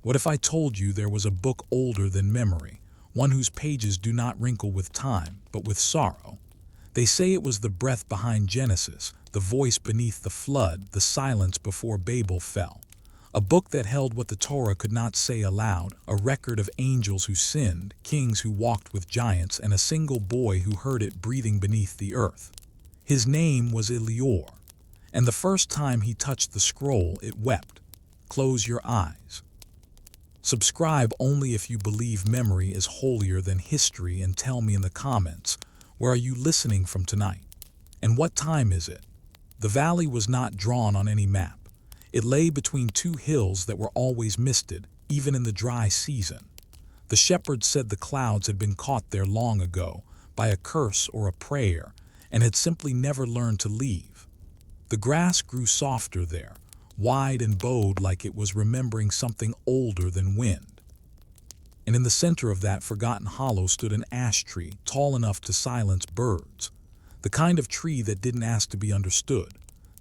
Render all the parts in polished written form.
What if I told you there was a book older than memory, one whose pages do not wrinkle with time, but with sorrow? They say it was the breath behind Genesis, the voice beneath the flood, the silence before Babel fell. A book that held what the Torah could not say aloud, a record of angels who sinned, kings who walked with giants, and a single boy who heard it breathing beneath the earth. His name was Elior, and the first time he touched the scroll, it wept. Close your eyes. Subscribe only if you believe memory is holier than history, and tell me in the comments, where are you listening from tonight? And what time is it? The valley was not drawn on any map. It lay between two hills that were always misted, even in the dry season. The shepherds said the clouds had been caught there long ago, by a curse or a prayer, and had simply never learned to leave. The grass grew softer there, wide and bowed like it was remembering something older than wind. And in the center of that forgotten hollow stood an ash tree, tall enough to silence birds. The kind of tree that didn't ask to be understood.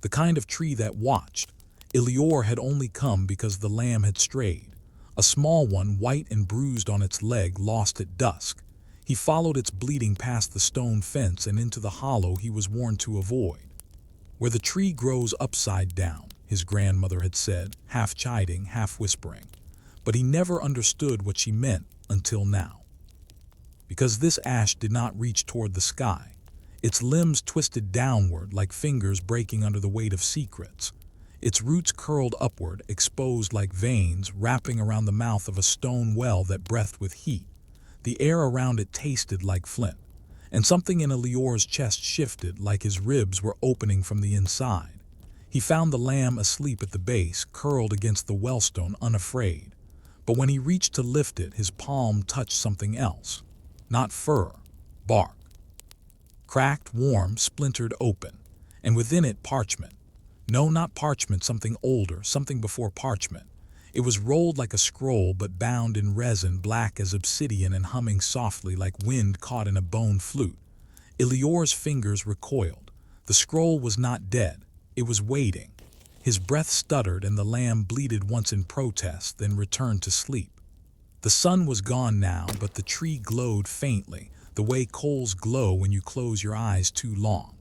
The kind of tree that watched. Elior had only come because the lamb had strayed. A small one, white and bruised on its leg, lost at dusk. He followed its bleeding past the stone fence and into the hollow he was warned to avoid. Where the tree grows upside down, his grandmother had said, half chiding, half whispering. But he never understood what she meant until now. Because this ash did not reach toward the sky. Its limbs twisted downward like fingers breaking under the weight of secrets. Its roots curled upward, exposed like veins, wrapping around the mouth of a stone well that breathed with heat. The air around it tasted like flint, and something in Elior's chest shifted like his ribs were opening from the inside. He found the lamb asleep at the base, curled against the wellstone, unafraid. But when he reached to lift it, his palm touched something else. Not fur, bark. Cracked, warm, splintered open, and within it parchment. No, not parchment, something older, something before parchment. It was rolled like a scroll, but bound in resin, black as obsidian and humming softly like wind caught in a bone flute. Elior's fingers recoiled. The scroll was not dead. It was waiting. His breath stuttered and the lamb bleated once in protest, then returned to sleep. The sun was gone now, but the tree glowed faintly, the way coals glow when you close your eyes too long.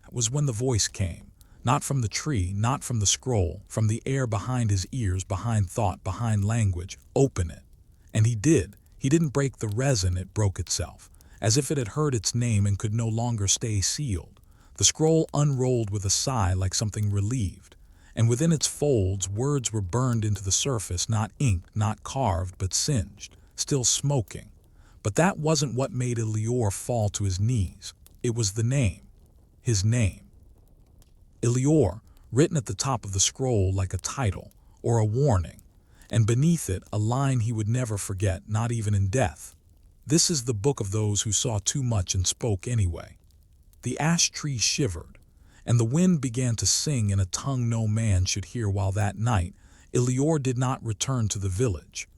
That was when the voice came. Not from the tree, not from the scroll, from the air behind his ears, behind thought, behind language. Open it. And he did. He didn't break the resin, it broke itself, as if it had heard its name and could no longer stay sealed. The scroll unrolled with a sigh like something relieved, and within its folds words were burned into the surface, not inked, not carved, but singed, still smoking. But that wasn't what made Elior fall to his knees. It was the name. His name. Elior, written at the top of the scroll like a title or a warning, and beneath it a line he would never forget, not even in death. This is the book of those who saw too much and spoke anyway. The ash tree shivered, and the wind began to sing in a tongue no man should hear, while that night Elior did not return to the village.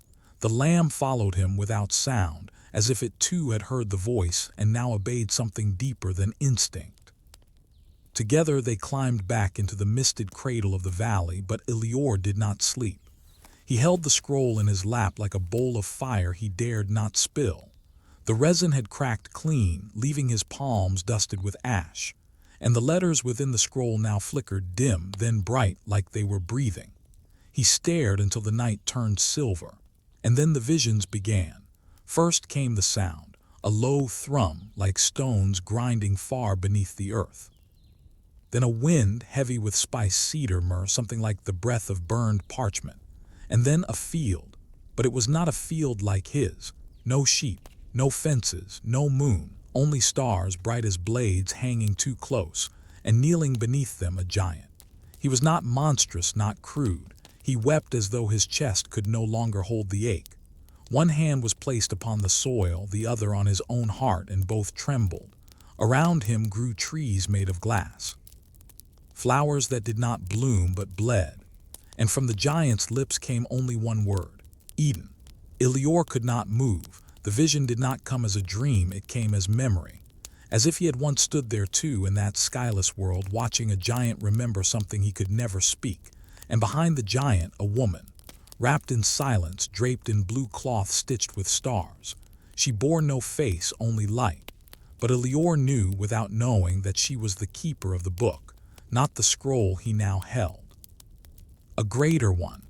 The lamb followed him without sound, as if it too had heard the voice and now obeyed something deeper than instinct. Together they climbed back into the misted cradle of the valley, but Elior did not sleep. He held the scroll in his lap like a bowl of fire he dared not spill. The resin had cracked clean, leaving his palms dusted with ash, and the letters within the scroll now flickered dim, then bright, like they were breathing. He stared until the night turned silver, and then the visions began. First came the sound, a low thrum like stones grinding far beneath the earth. Then a wind heavy with spiced cedar myrrh, something like the breath of burned parchment. And then a field, but it was not a field like his. No sheep, no fences, no moon, only stars bright as blades hanging too close, and kneeling beneath them a giant. He was not monstrous, not crude. He wept as though his chest could no longer hold the ache. One hand was placed upon the soil, the other on his own heart, and both trembled. Around him grew trees made of glass. Flowers that did not bloom but bled, and from the giant's lips came only one word, Eden. Elior could not move. The vision did not come as a dream, it came as memory, as if he had once stood there too in that skyless world, watching a giant remember something he could never speak, and behind the giant a woman. wrapped in silence, draped in blue cloth stitched with stars. She bore no face, only light. But Elior knew without knowing that she was the keeper of the book, not the scroll he now held. A greater one,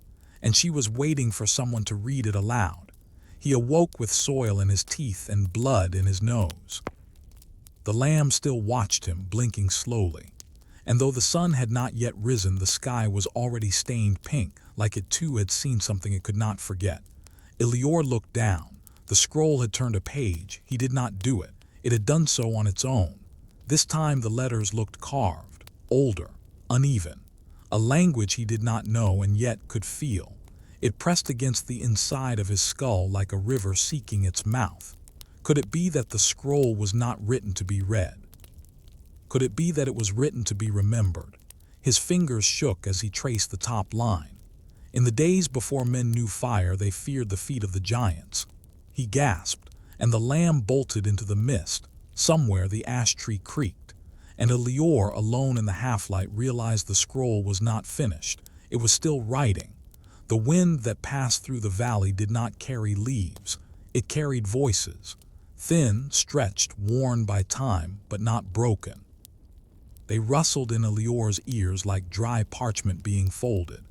and she was waiting for someone to read it aloud. He awoke with soil in his teeth and blood in his nose. The lamb still watched him, blinking slowly. And though the sun had not yet risen, the sky was already stained pink, like it too had seen something it could not forget. Elior looked down. The scroll had turned a page. He did not do it. It had done so on its own. This time the letters looked carved, older, uneven. A language he did not know and yet could feel. It pressed against the inside of his skull like a river seeking its mouth. Could it be that the scroll was not written to be read? Could it be that it was written to be remembered? His fingers shook as he traced the top line. In the days before men knew fire, they feared the feet of the giants. He gasped, and the lamb bolted into the mist. Somewhere the ash tree creaked, and Elior, alone in the half-light, realized the scroll was not finished. It was still writing. The wind that passed through the valley did not carry leaves. It carried voices, thin, stretched, worn by time, but not broken. They rustled in Elior's ears like dry parchment being folded,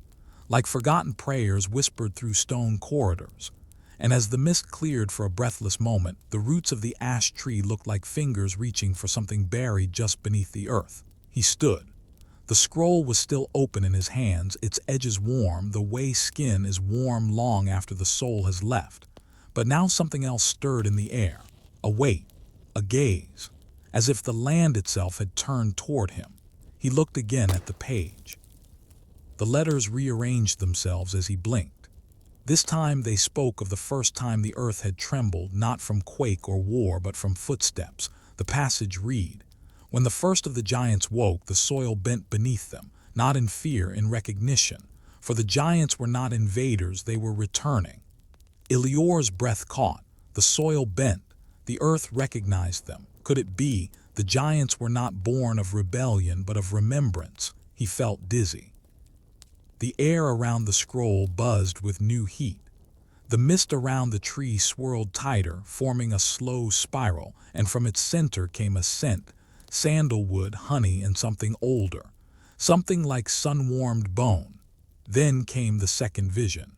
like forgotten prayers whispered through stone corridors. And as the mist cleared for a breathless moment, the roots of the ash tree looked like fingers reaching for something buried just beneath the earth. He stood. The scroll was still open in his hands, its edges warm, the way skin is warm long after the soul has left. But now something else stirred in the air, a weight, a gaze, as if the land itself had turned toward him. He looked again at the page. The letters rearranged themselves as he blinked. This time they spoke of the first time the earth had trembled, not from quake or war, but from footsteps. The passage read, "When the first of the giants woke, the soil bent beneath them, not in fear, in recognition. For the giants were not invaders, they were returning." Elior's breath caught. The soil bent. The earth recognized them. Could it be the giants were not born of rebellion, but of remembrance? He felt dizzy. The air around the scroll buzzed with new heat. The mist around the tree swirled tighter, forming a slow spiral, and from its center came a scent, sandalwood, honey, and something older, something like sun-warmed bone. Then came the second vision.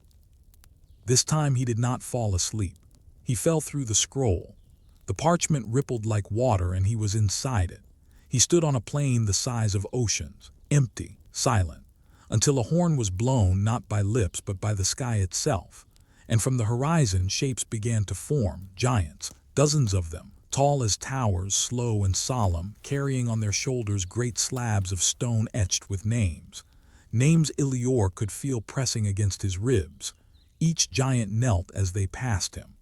This time he did not fall asleep. He fell through the scroll. The parchment rippled like water, and he was inside it. He stood on a plain the size of oceans, empty, silent, until a horn was blown not by lips but by the sky itself. And from the horizon shapes began to form, giants, dozens of them, tall as towers, slow and solemn, carrying on their shoulders great slabs of stone etched with names. Names Elior could feel pressing against his ribs. Each giant knelt as they passed him,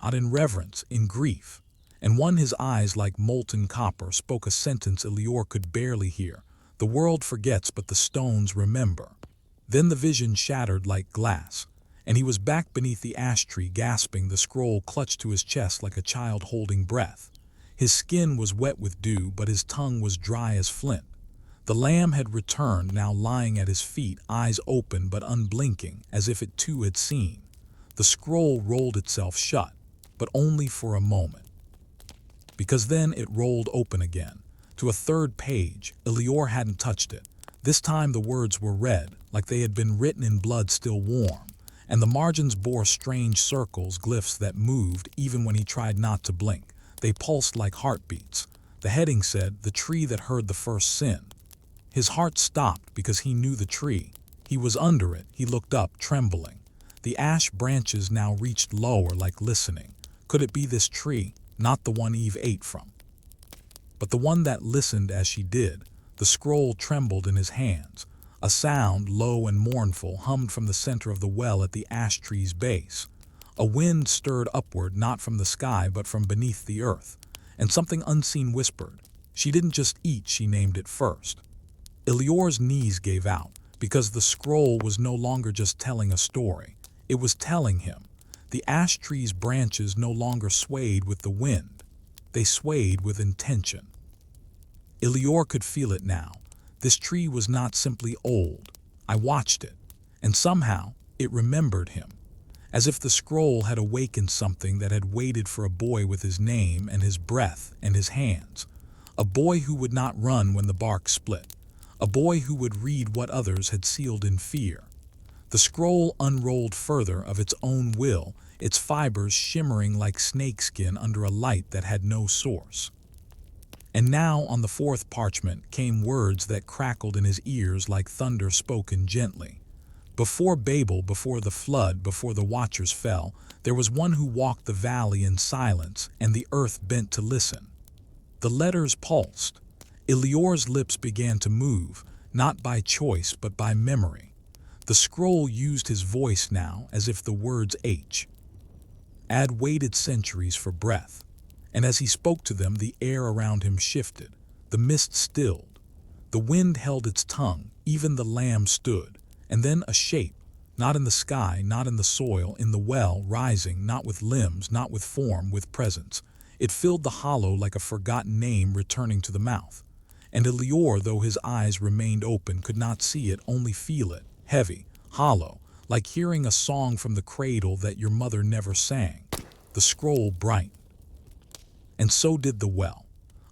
not in reverence, in grief. And one, his eyes like molten copper, spoke a sentence Elior could barely hear. "The world forgets, but the stones remember." Then the vision shattered like glass, and he was back beneath the ash tree, gasping, the scroll clutched to his chest like a child holding breath. His skin was wet with dew, but his tongue was dry as flint. The lamb had returned, now lying at his feet, eyes open but unblinking, as if it too had seen. The scroll rolled itself shut, but only for a moment, because then it rolled open again. To a third page. Elior hadn't touched it. This time the words were red, like they had been written in blood still warm, and the margins bore strange circles, glyphs that moved even when he tried not to blink. They pulsed like heartbeats. The heading said, "The tree that heard the first sin." His heart stopped because he knew the tree. He was under it. He looked up, trembling. The ash branches now reached lower, like listening. Could it be this tree, not the one Eve ate from, but the one that listened as she did? The scroll trembled in his hands. A sound, low and mournful, hummed from the center of the well at the ash tree's base. A wind stirred upward, not from the sky, but from beneath the earth. And something unseen whispered. She didn't just eat, she named it first. Elior's knees gave out, because the scroll was no longer just telling a story. It was telling him. The ash tree's branches no longer swayed with the wind. They swayed with intention. Elior could feel it now. This tree was not simply old. I watched it, and somehow it remembered him, as if the scroll had awakened something that had waited for a boy with his name and his breath and his hands, a boy who would not run when the bark split, a boy who would read what others had sealed in fear. The scroll unrolled further of its own will, its fibers shimmering like snakeskin under a light that had no source. And now on the fourth parchment came words that crackled in his ears like thunder spoken gently. Before Babel, before the flood, before the Watchers fell, there was one who walked the valley in silence, and the earth bent to listen. The letters pulsed. Elior's lips began to move, not by choice but by memory. The scroll used his voice now as if the words had waited centuries for breath. And as he spoke to them, the air around him shifted. The mist stilled. The wind held its tongue. Even the lamb stood. And then a shape, not in the sky, not in the soil, in the well, rising, not with limbs, not with form, with presence. It filled the hollow like a forgotten name returning to the mouth. And Elior, though his eyes remained open, could not see it, only feel it, heavy, hollow, like hearing a song from the cradle that your mother never sang. The scroll brightened. And so did the well.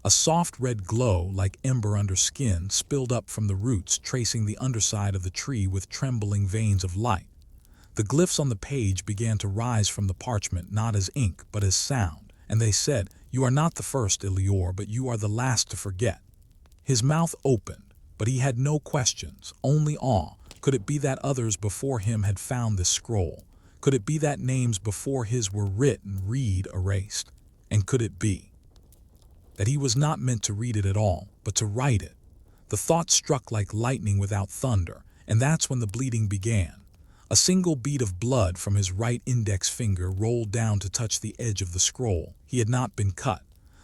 A soft red glow, like ember under skin, spilled up from the roots, tracing the underside of the tree with trembling veins of light. The glyphs on the page began to rise from the parchment, not as ink, but as sound, and they said, "You are not the first, Elior, but you are the last to forget." His mouth opened, but he had no questions, only awe. Could it be that others before him had found this scroll? Could it be that names before his were written, read, erased? And could it be that he was not meant to read it at all, but to write it? The thought struck like lightning without thunder, and that's when the bleeding began. A single bead of blood from his right index finger rolled down to touch the edge of the scroll. He had not been cut.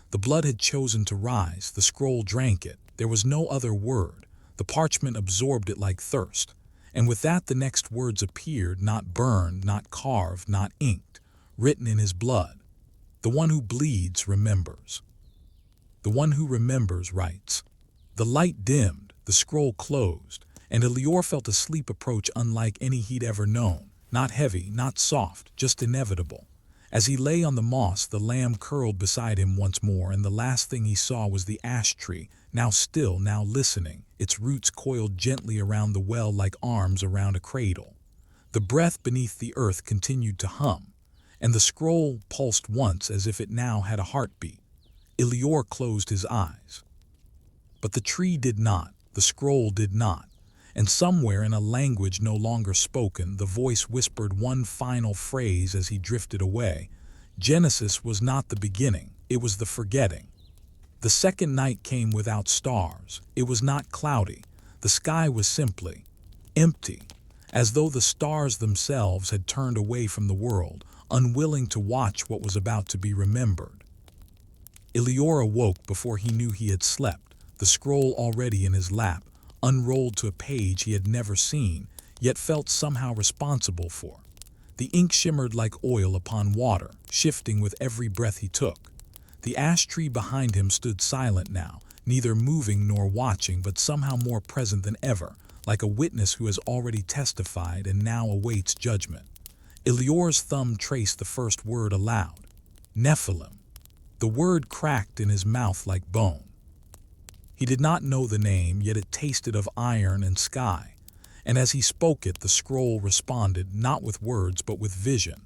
The blood had chosen to rise. The scroll drank it. There was no other word. The parchment absorbed it like thirst. And with that the next words appeared, not burned, not carved, not inked, written in his blood. The one who bleeds remembers. The one who remembers writes. The light dimmed, the scroll closed, and Elior felt a sleep approach unlike any he'd ever known. Not heavy, not soft, just inevitable. As he lay on the moss, the lamb curled beside him once more, and the last thing he saw was the ash tree, now still, now listening, its roots coiled gently around the well like arms around a cradle. The breath beneath the earth continued to hum, and the scroll pulsed once as if it now had a heartbeat. Elior closed his eyes. But the tree did not, the scroll did not, and somewhere in a language no longer spoken, the voice whispered one final phrase as he drifted away. Genesis was not the beginning, it was the forgetting. The second night came without stars. It was not cloudy. The sky was simply empty, as though the stars themselves had turned away from the world, unwilling to watch what was about to be remembered. Elior awoke before he knew he had slept, the scroll already in his lap, unrolled to a page he had never seen, yet felt somehow responsible for. The ink shimmered like oil upon water, shifting with every breath he took. The ash tree behind him stood silent now, neither moving nor watching, but somehow more present than ever, like a witness who has already testified and now awaits judgment. Elior's thumb traced the first word aloud. Nephilim. The word cracked in his mouth like bone. He did not know the name, yet it tasted of iron and sky, and as he spoke it, the scroll responded, not with words but with vision.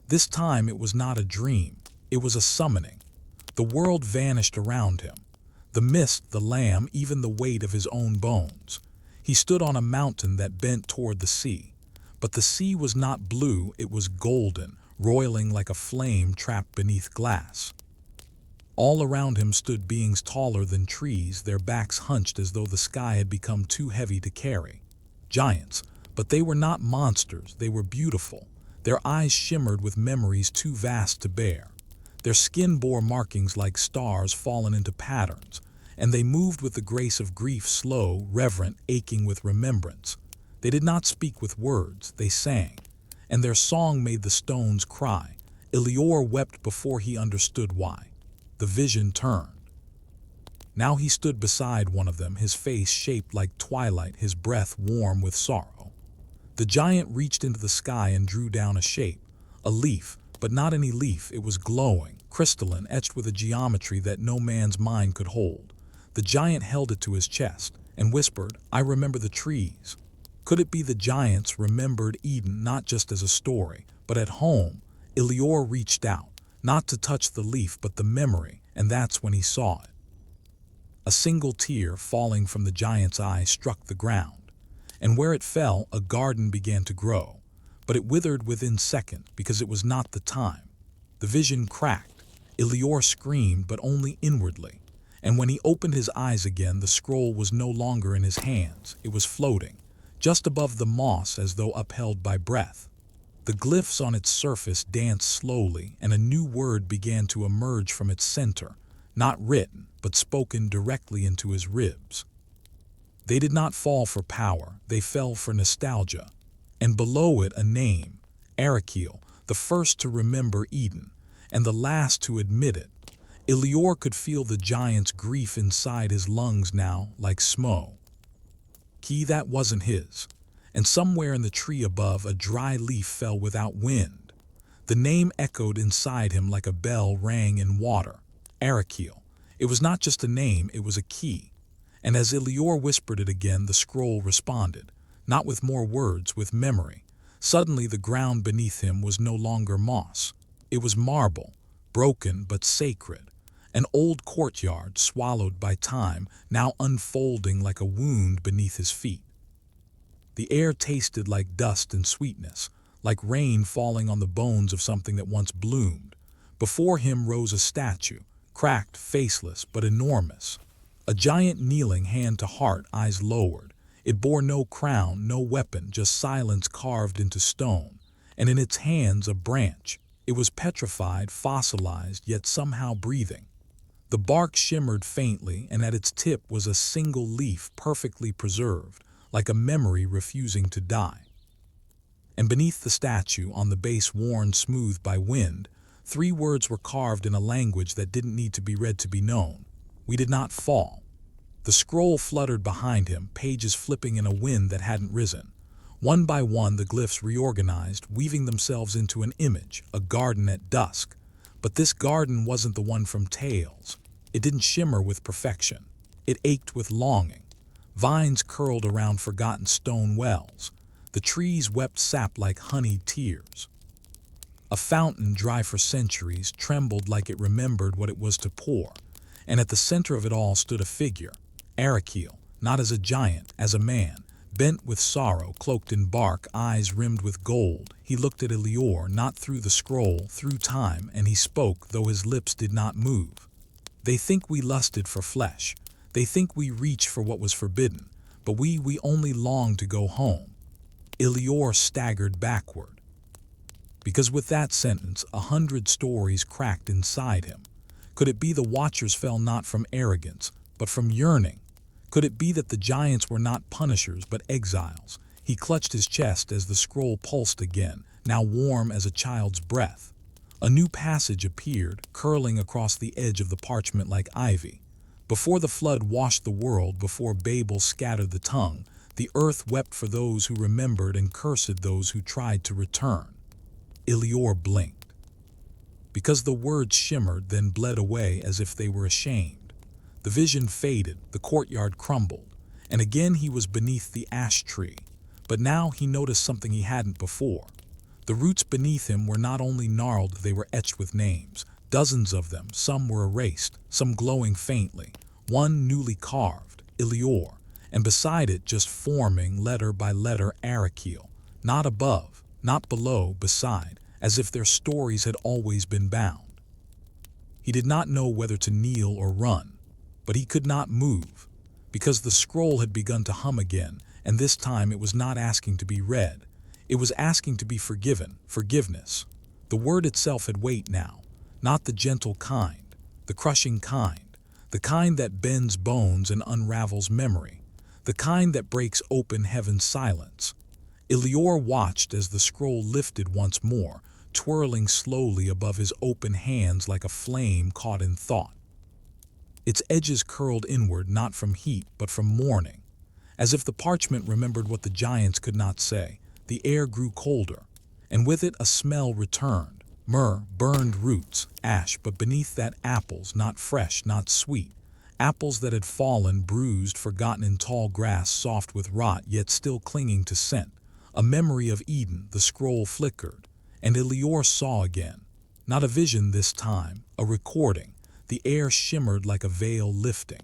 This time it was not a dream, it was a summoning. The world vanished around him. The mist, the lamb, even the weight of his own bones. He stood on a mountain that bent toward the sea. But the sea was not blue, it was golden, roiling like a flame trapped beneath glass. All around him stood beings taller than trees, their backs hunched as though the sky had become too heavy to carry. Giants, but they were not monsters, they were beautiful. Their eyes shimmered with memories too vast to bear. Their skin bore markings like stars fallen into patterns, and they moved with the grace of grief, slow, reverent, aching with remembrance. They did not speak with words, they sang, and their song made the stones cry. Elior wept before he understood why. The vision turned. Now he stood beside one of them, his face shaped like twilight, his breath warm with sorrow. The giant reached into the sky and drew down a shape, a leaf, but not any leaf. It was glowing, crystalline, etched with a geometry that no man's mind could hold. The giant held it to his chest and whispered, "I remember the trees." Could it be the giants remembered Eden not just as a story, but at home? Elior reached out, not to touch the leaf but the memory, and that's when he saw it. A single tear falling from the giant's eye struck the ground, and where it fell, a garden began to grow. But it withered within seconds because it was not the time. The vision cracked. Elior screamed, but only inwardly. And when he opened his eyes again, the scroll was no longer in his hands. It was floating, just above the moss as though upheld by breath. The glyphs on its surface danced slowly, and a new word began to emerge from its center, not written, but spoken directly into his ribs. They did not fall for power, they fell for nostalgia. And below it a name, Arakiel, the first to remember Eden, and the last to admit it. Elior could feel the giant's grief inside his lungs now, like smoke. That wasn't his. And somewhere in the tree above, a dry leaf fell without wind. The name echoed inside him like a bell rang in water. Arakiel. It was not just a name, it was a key. And as Elior whispered it again, the scroll responded, not with more words, with memory. Suddenly the ground beneath him was no longer moss. It was marble, broken but sacred. An old courtyard swallowed by time, now unfolding like a wound beneath his feet. The air tasted like dust and sweetness, like rain falling on the bones of something that once bloomed. Before him rose a statue, cracked, faceless, but enormous. A giant kneeling, hand to heart, eyes lowered. It bore no crown, no weapon, just silence carved into stone. And in its hands a branch. It was petrified, fossilized, yet somehow breathing. The bark shimmered faintly, and at its tip was a single leaf perfectly preserved, like a memory refusing to die. And beneath the statue, on the base worn smooth by wind, 3 words were carved in a language that didn't need to be read to be known. We did not fall. The scroll fluttered behind him, pages flipping in a wind that hadn't risen. One by one the glyphs reorganized, weaving themselves into an image, a garden at dusk. But this garden wasn't the one from tales. It didn't shimmer with perfection. It ached with longing. Vines curled around forgotten stone wells. The trees wept sap like honeyed tears. A fountain, dry for centuries, trembled like it remembered what it was to pour. And at the center of it all stood a figure, Arakiel, not as a giant, as a man, bent with sorrow, cloaked in bark, eyes rimmed with gold. He looked at Elior, not through the scroll, through time, and he spoke, though his lips did not move. "They think we lusted for flesh. They think we reached for what was forbidden, but we only long to go home." Elior staggered backward. Because with that sentence, 100 stories cracked inside him. Could it be the Watchers fell not from arrogance, but from yearning? Could it be that the giants were not punishers, but exiles? He clutched his chest as the scroll pulsed again, now warm as a child's breath. A new passage appeared, curling across the edge of the parchment like ivy. Before the flood washed the world, before Babel scattered the tongue, the earth wept for those who remembered and cursed those who tried to return. Elior blinked. Because the words shimmered, then bled away as if they were ashamed. The vision faded, the courtyard crumbled, and again he was beneath the ash tree. But now he noticed something he hadn't before. The roots beneath him were not only gnarled, they were etched with names. Dozens of them, some were erased, some glowing faintly. One newly carved, Elior, and beside it, just forming, letter by letter, Arakiel. Not above, not below, beside, as if their stories had always been bound. He did not know whether to kneel or run, but he could not move, because the scroll had begun to hum again, and this time it was not asking to be read. It was asking to be forgiven, forgiveness. The word itself had weight now, not the gentle kind, the crushing kind, the kind that bends bones and unravels memory, the kind that breaks open heaven's silence. Elior watched as the scroll lifted once more, twirling slowly above his open hands like a flame caught in thought. Its edges curled inward, not from heat, but from mourning, as if the parchment remembered what the giants could not say. the air grew colder, and with it a smell returned. Myrrh, burned roots, ash, but beneath that apples, not fresh, not sweet. Apples that had fallen, bruised, forgotten in tall grass, soft with rot, yet still clinging to scent. A memory of Eden. The scroll flickered, and Elior saw again. Not a vision this time, a recording. The air shimmered like a veil lifting.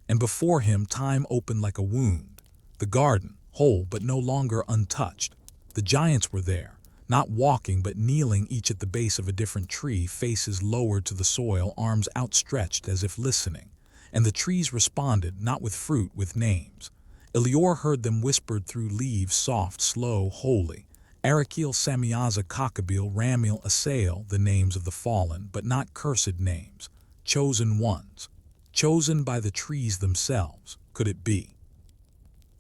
And before him time opened like a wound. The garden, whole but no longer untouched. The giants were there, not walking but kneeling, each at the base of a different tree, faces lowered to the soil, arms outstretched as if listening. And the trees responded, not with fruit, with names. Elior heard them whispered through leaves, soft, slow, holy. Arakel, Samiaza, Kakabil, Ramiel, Asael, the names of the fallen, but not cursed names. Chosen ones. Chosen by the trees themselves. Could it be?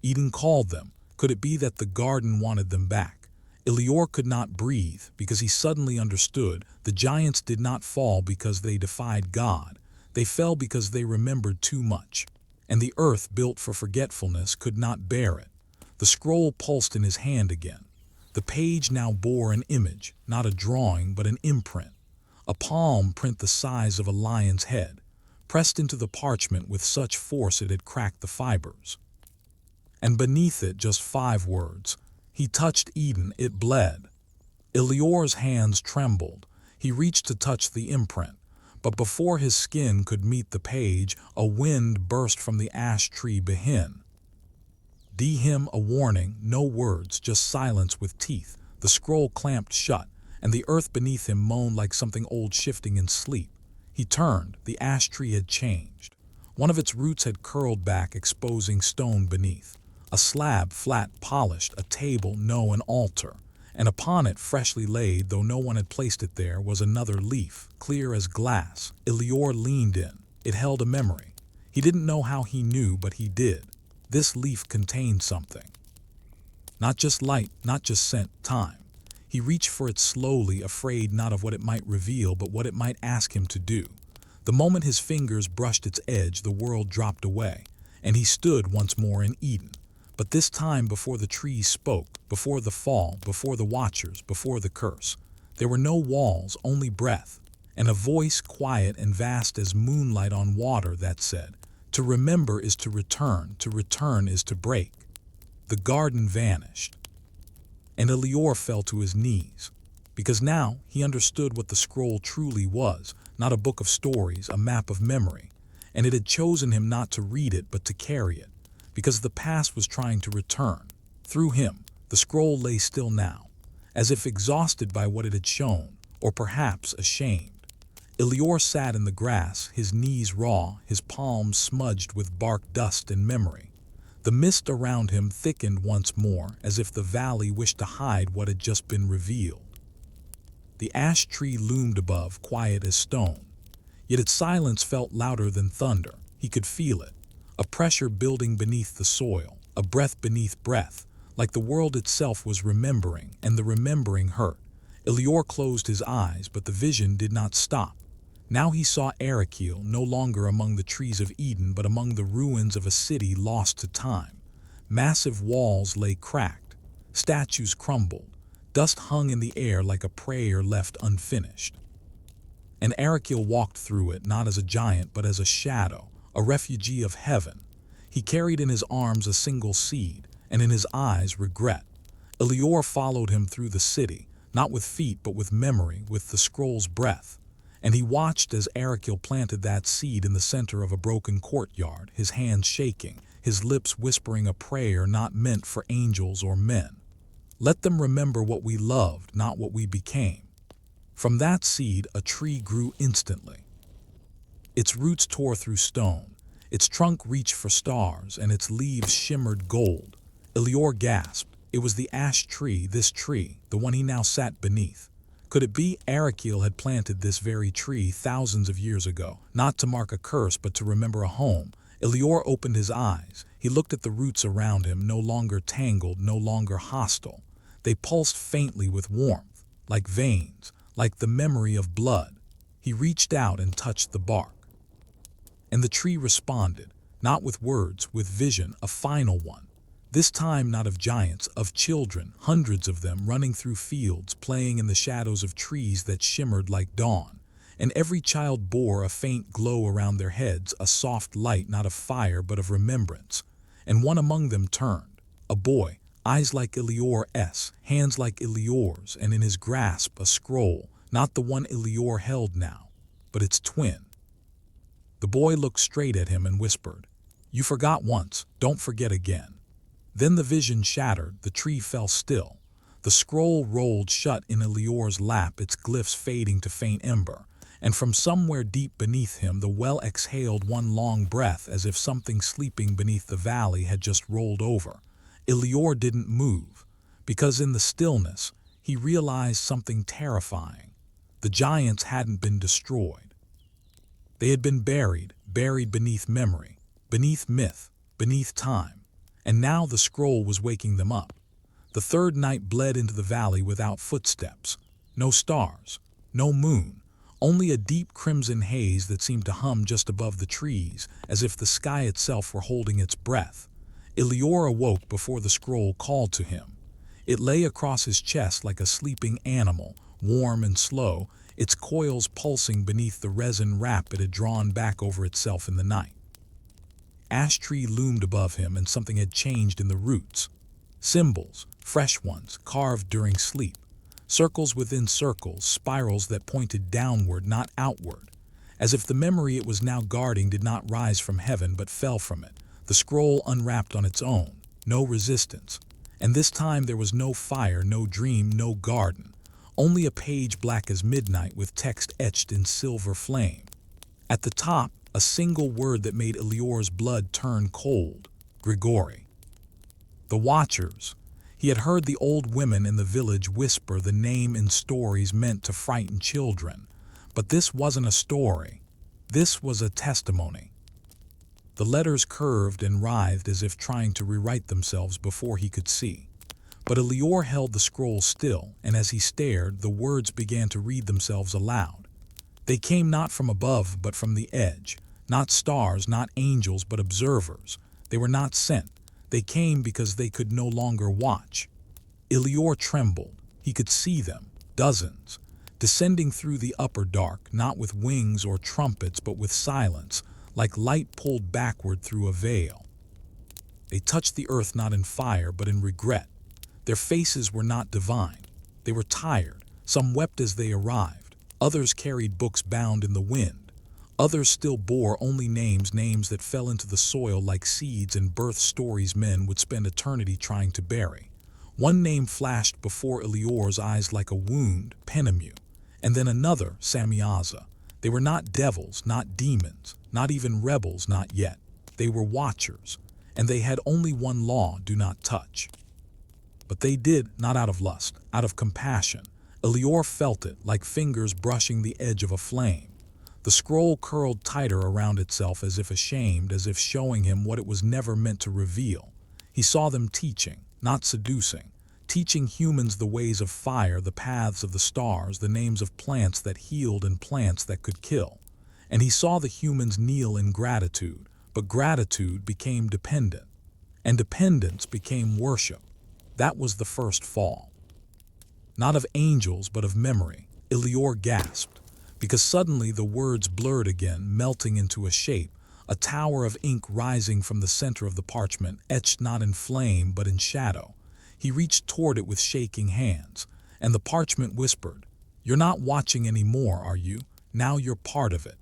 Eden called them. Could it be that the garden wanted them back? Elior could not breathe because he suddenly understood. The giants did not fall because they defied God. They fell because they remembered too much. And the earth, built for forgetfulness, could not bear it. The scroll pulsed in his hand again. The page now bore an image, not a drawing but an imprint. A palm print the size of a lion's head, pressed into the parchment with such force it had cracked the fibers. And beneath it just 5 words. He touched Eden, it bled. Elior's hands trembled. He reached to touch the imprint, but before his skin could meet the page, a wind burst from the ash tree behind. Him a warning, no words, just silence with teeth. The scroll clamped shut, and the earth beneath him moaned like something old shifting in sleep. He turned. The ash tree had changed. One of its roots had curled back, exposing stone beneath. A slab, flat, polished, a table, no, an altar. And upon it, freshly laid, though no one had placed it there, was another leaf, clear as glass. Elior leaned in. It held a memory. He didn't know how he knew, but he did. This leaf contained something. Not just light, not just scent, time. He reached for it slowly, afraid not of what it might reveal, but what it might ask him to do. The moment his fingers brushed its edge, the world dropped away, and he stood once more in Eden. But this time before the trees spoke, before the fall, before the Watchers, before the curse. There were no walls, only breath, and a voice quiet and vast as moonlight on water that said, "To remember is to return is to break." The garden vanished, and Elior fell to his knees, because now he understood what the scroll truly was, not a book of stories, a map of memory, and it had chosen him not to read it but to carry it, because the past was trying to return. Through him, the scroll lay still now, as if exhausted by what it had shown, or perhaps ashamed. Elior sat in the grass, his knees raw, his palms smudged with bark dust and memory. The mist around him thickened once more, as if the valley wished to hide what had just been revealed. The ash tree loomed above, quiet as stone, yet its silence felt louder than thunder. He could feel it, a pressure building beneath the soil, a breath beneath breath, like the world itself was remembering, and the remembering hurt. Elior closed his eyes, but the vision did not stop. Now he saw Arakel no longer among the trees of Eden, but among the ruins of a city lost to time. Massive walls lay cracked, statues crumbled, dust hung in the air like a prayer left unfinished. And Arakel walked through it not as a giant but as a shadow, a refugee of heaven. He carried in his arms a single seed, and in his eyes regret. Elior followed him through the city, not with feet but with memory, with the scroll's breath. And he watched as Arakel planted that seed in the center of a broken courtyard, his hands shaking, his lips whispering a prayer not meant for angels or men. Let them remember what we loved, not what we became. From that seed, a tree grew instantly. Its roots tore through stone, its trunk reached for stars, and its leaves shimmered gold. Elior gasped. It was the ash tree, this tree, the one he now sat beneath. Could it be Arakel had planted this very tree thousands of years ago, not to mark a curse but to remember a home? Elior opened his eyes. He looked at the roots around him, no longer tangled, no longer hostile. They pulsed faintly with warmth, like veins, like the memory of blood. He reached out and touched the bark. And the tree responded, not with words, with vision, a final one. This time not of giants, of children, hundreds of them running through fields, playing in the shadows of trees that shimmered like dawn. And every child bore a faint glow around their heads, a soft light not of fire but of remembrance. And one among them turned, a boy, eyes like Elior's, hands like Elior's, and in his grasp a scroll, not the one Elior held now, but its twin. The boy looked straight at him and whispered, "You forgot once, don't forget again." Then the vision shattered, the tree fell still. The scroll rolled shut in Elior's lap, its glyphs fading to faint ember, and from somewhere deep beneath him the well exhaled one long breath as if something sleeping beneath the valley had just rolled over. Elior didn't move, because in the stillness he realized something terrifying. The giants hadn't been destroyed. They had been buried beneath memory, beneath myth, beneath time, and now the scroll was waking them up. The third night bled into the valley without footsteps. No stars, no moon, only a deep crimson haze that seemed to hum just above the trees, as if the sky itself were holding its breath. Elior awoke before the scroll called to him. It lay across his chest like a sleeping animal, warm and slow, its coils pulsing beneath the resin wrap it had drawn back over itself in the night. Ash tree loomed above him, and something had changed in the roots. Symbols, fresh ones, carved during sleep. Circles within circles, spirals that pointed downward, not outward. As if the memory it was now guarding did not rise from heaven but fell from it. The scroll unwrapped on its own, no resistance. And this time there was no fire, no dream, no garden. Only a page black as midnight with text etched in silver flame. At the top, a single word that made Elior's blood turn cold: Grigori. The Watchers. He had heard the old women in the village whisper the name in stories meant to frighten children. But this wasn't a story. This was a testimony. The letters curved and writhed as if trying to rewrite themselves before he could see. But Elior held the scroll still, and as he stared, the words began to read themselves aloud. They came not from above, but from the edge. Not stars, not angels, but observers. They were not sent. They came because they could no longer watch. Elior trembled. He could see them, dozens, descending through the upper dark, not with wings or trumpets, but with silence, like light pulled backward through a veil. They touched the earth not in fire, but in regret. Their faces were not divine. They were tired. Some wept as they arrived. Others carried books bound in the wind. Others still bore only names that fell into the soil like seeds and birth stories men would spend eternity trying to bury. One name flashed before Elior's eyes like a wound, Penemu, and then another, Samyaza. They were not devils, not demons, not even rebels, not yet. They were watchers, and they had only one law: do not touch. But they did, not out of lust, out of compassion. Elior felt it, like fingers brushing the edge of a flame. The scroll curled tighter around itself as if ashamed, as if showing him what it was never meant to reveal. He saw them teaching, not seducing, teaching humans the ways of fire, the paths of the stars, the names of plants that healed and plants that could kill. And he saw the humans kneel in gratitude, but gratitude became dependent, and dependence became worship. That was the first fall. Not of angels, but of memory. Elior gasped, because suddenly the words blurred again, melting into a shape, a tower of ink rising from the center of the parchment, etched not in flame, but in shadow. He reached toward it with shaking hands, and the parchment whispered, "You're not watching anymore, are you? Now you're part of it."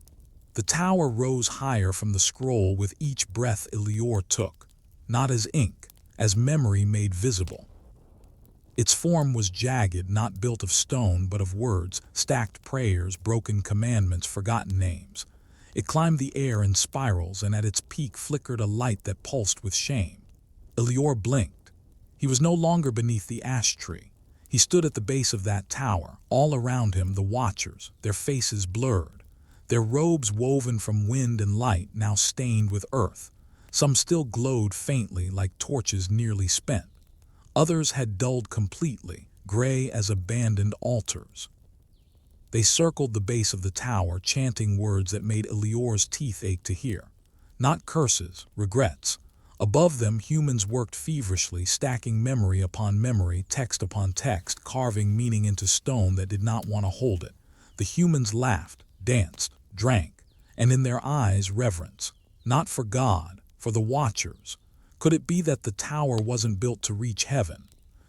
The tower rose higher from the scroll with each breath Elior took, not as ink, as memory made visible. Its form was jagged, not built of stone, but of words, stacked prayers, broken commandments, forgotten names. It climbed the air in spirals, and at its peak flickered a light that pulsed with shame. Elior blinked. He was no longer beneath the ash tree. He stood at the base of that tower. All around him, the Watchers, their faces blurred, their robes woven from wind and light, now stained with earth. Some still glowed faintly like torches nearly spent. Others had dulled completely, gray as abandoned altars. They circled the base of the tower, chanting words that made Elior's teeth ache to hear. Not curses, regrets. Above them, humans worked feverishly, stacking memory upon memory, text upon text, carving meaning into stone that did not want to hold it. The humans laughed, danced, drank, and in their eyes reverence, not for God, for the Watchers. Could it be that the tower wasn't built to reach heaven?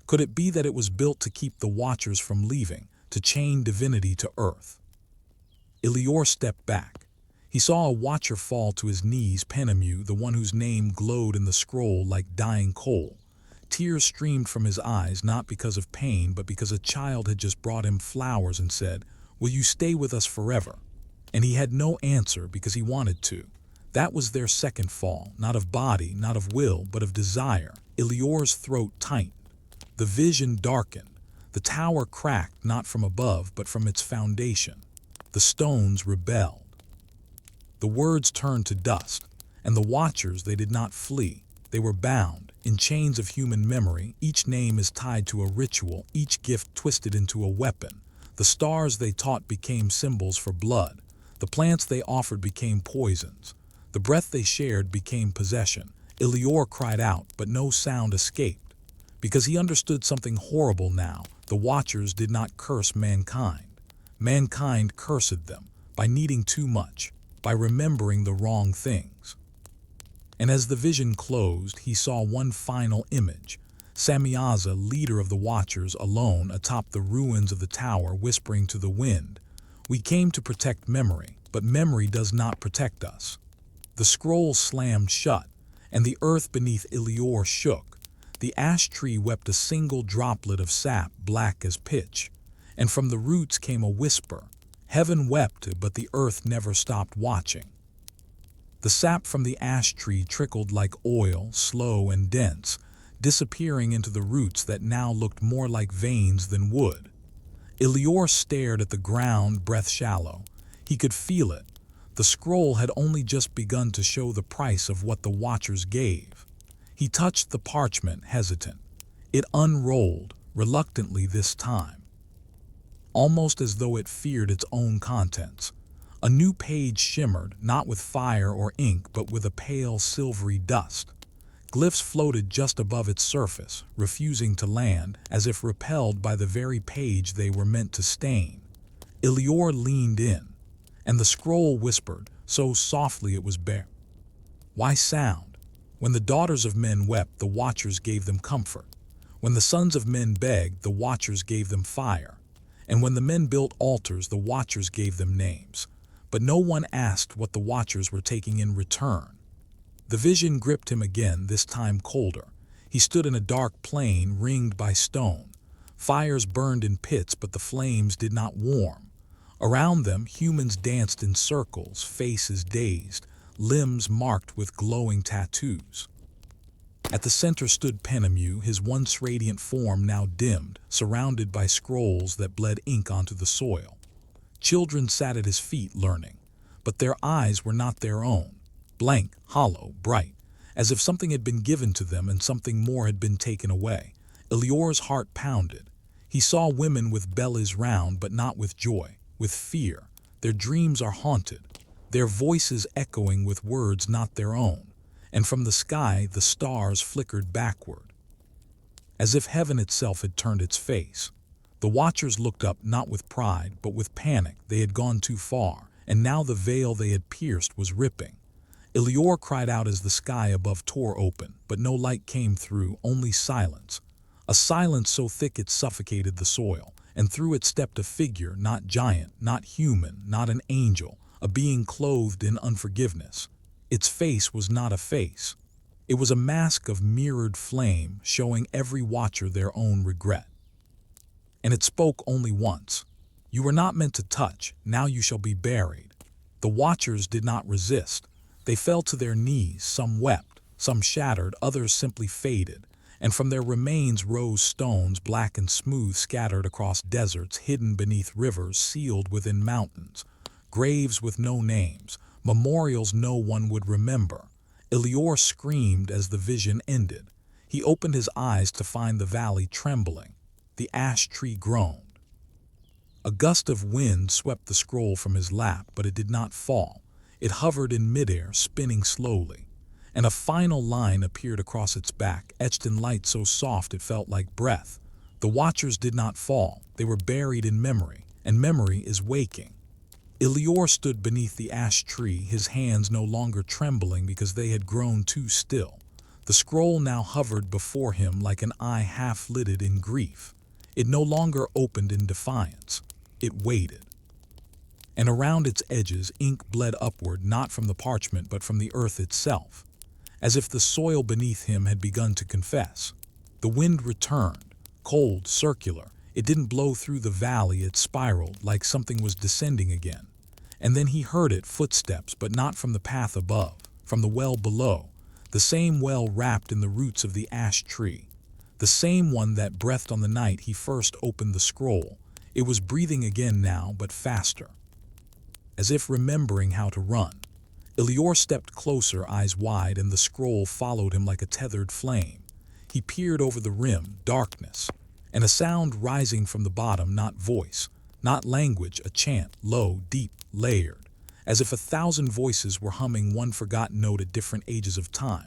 Could it be that it was built to keep the Watchers from leaving, to chain divinity to earth? Elior stepped back. He saw a Watcher fall to his knees, Penemu, the one whose name glowed in the scroll like dying coal. Tears streamed from his eyes, not because of pain, but because a child had just brought him flowers and said, "Will you stay with us forever?" And he had no answer because he wanted to. That was their second fall, not of body, not of will, but of desire. Elior's throat tightened. The vision darkened. The tower cracked, not from above, but from its foundation. The stones rebelled. The words turned to dust, and the Watchers, they did not flee. They were bound, in chains of human memory. Each name is tied to a ritual, each gift twisted into a weapon. The stars they taught became symbols for blood. The plants they offered became poisons. The breath they shared became possession. Elior cried out, but no sound escaped. Because he understood something horrible now, the Watchers did not curse mankind. Mankind cursed them by needing too much, by remembering the wrong things. And as the vision closed, he saw one final image. Samyaza, leader of the Watchers, alone atop the ruins of the tower, whispering to the wind, "We came to protect memory, but memory does not protect us." The scroll slammed shut, and the earth beneath Elior shook. The ash tree wept a single droplet of sap, black as pitch, and from the roots came a whisper. Heaven wept, but the earth never stopped watching. The sap from the ash tree trickled like oil, slow and dense, disappearing into the roots that now looked more like veins than wood. Elior stared at the ground, breath shallow. He could feel it. The scroll had only just begun to show the price of what the Watchers gave. He touched the parchment, hesitant. It unrolled, reluctantly this time, almost as though it feared its own contents. A new page shimmered, not with fire or ink, but with a pale silvery dust. Glyphs floated just above its surface, refusing to land, as if repelled by the very page they were meant to stain. Elior leaned in, and the scroll whispered, so softly it was bare. Why sound? When the daughters of men wept, the Watchers gave them comfort. When the sons of men begged, the Watchers gave them fire. And when the men built altars, the Watchers gave them names. But no one asked what the Watchers were taking in return. The vision gripped him again, this time colder. He stood in a dark plain ringed by stone. Fires burned in pits, but the flames did not warm. Around them, humans danced in circles, faces dazed, limbs marked with glowing tattoos. At the center stood Penemu, his once radiant form now dimmed, surrounded by scrolls that bled ink onto the soil. Children sat at his feet learning, but their eyes were not their own. Blank, hollow, bright, as if something had been given to them and something more had been taken away. Elior's heart pounded. He saw women with bellies round, but not with joy, with fear. Their dreams are haunted, their voices echoing with words not their own. And from the sky the stars flickered backward, as if heaven itself had turned its face. The Watchers looked up, not with pride, but with panic. They had gone too far, and now the veil they had pierced was ripping. Elior cried out as the sky above tore open, but no light came through, only silence. A silence so thick it suffocated the soil, and through it stepped a figure, not giant, not human, not an angel, a being clothed in unforgiveness. Its face was not a face. It was a mask of mirrored flame, showing every Watcher their own regret. And it spoke only once. "You were not meant to touch, now you shall be buried." The Watchers did not resist. They fell to their knees, some wept, some shattered, others simply faded, and from their remains rose stones, black and smooth, scattered across deserts, hidden beneath rivers, sealed within mountains. Graves with no names, memorials no one would remember. Elior screamed as the vision ended. He opened his eyes to find the valley trembling. The ash tree groaned. A gust of wind swept the scroll from his lap, but it did not fall. It hovered in midair, spinning slowly. and a final line appeared across its back, etched in light so soft it felt like breath. The Watchers did not fall, they were buried in memory, and memory is waking. Elior stood beneath the ash tree, his hands no longer trembling because they had grown too still. The scroll now hovered before him like an eye half-lidded in grief. It no longer opened in defiance. It waited. And around its edges ink bled upward, not from the parchment but from the earth itself, as if the soil beneath him had begun to confess. The wind returned, cold, circular. It didn't blow through the valley, it spiraled like something was descending again. And then he heard it, footsteps, but not from the path above, from the well below, the same well wrapped in the roots of the ash tree, the same one that breathed on the night he first opened the scroll. It was breathing again now, but faster, as if remembering how to run. Elior stepped closer, eyes wide, and the scroll followed him like a tethered flame. He peered over the rim, darkness, and a sound rising from the bottom, not voice, not language, a chant, low, deep, layered, as if 1,000 voices were humming one forgotten note at different ages of time.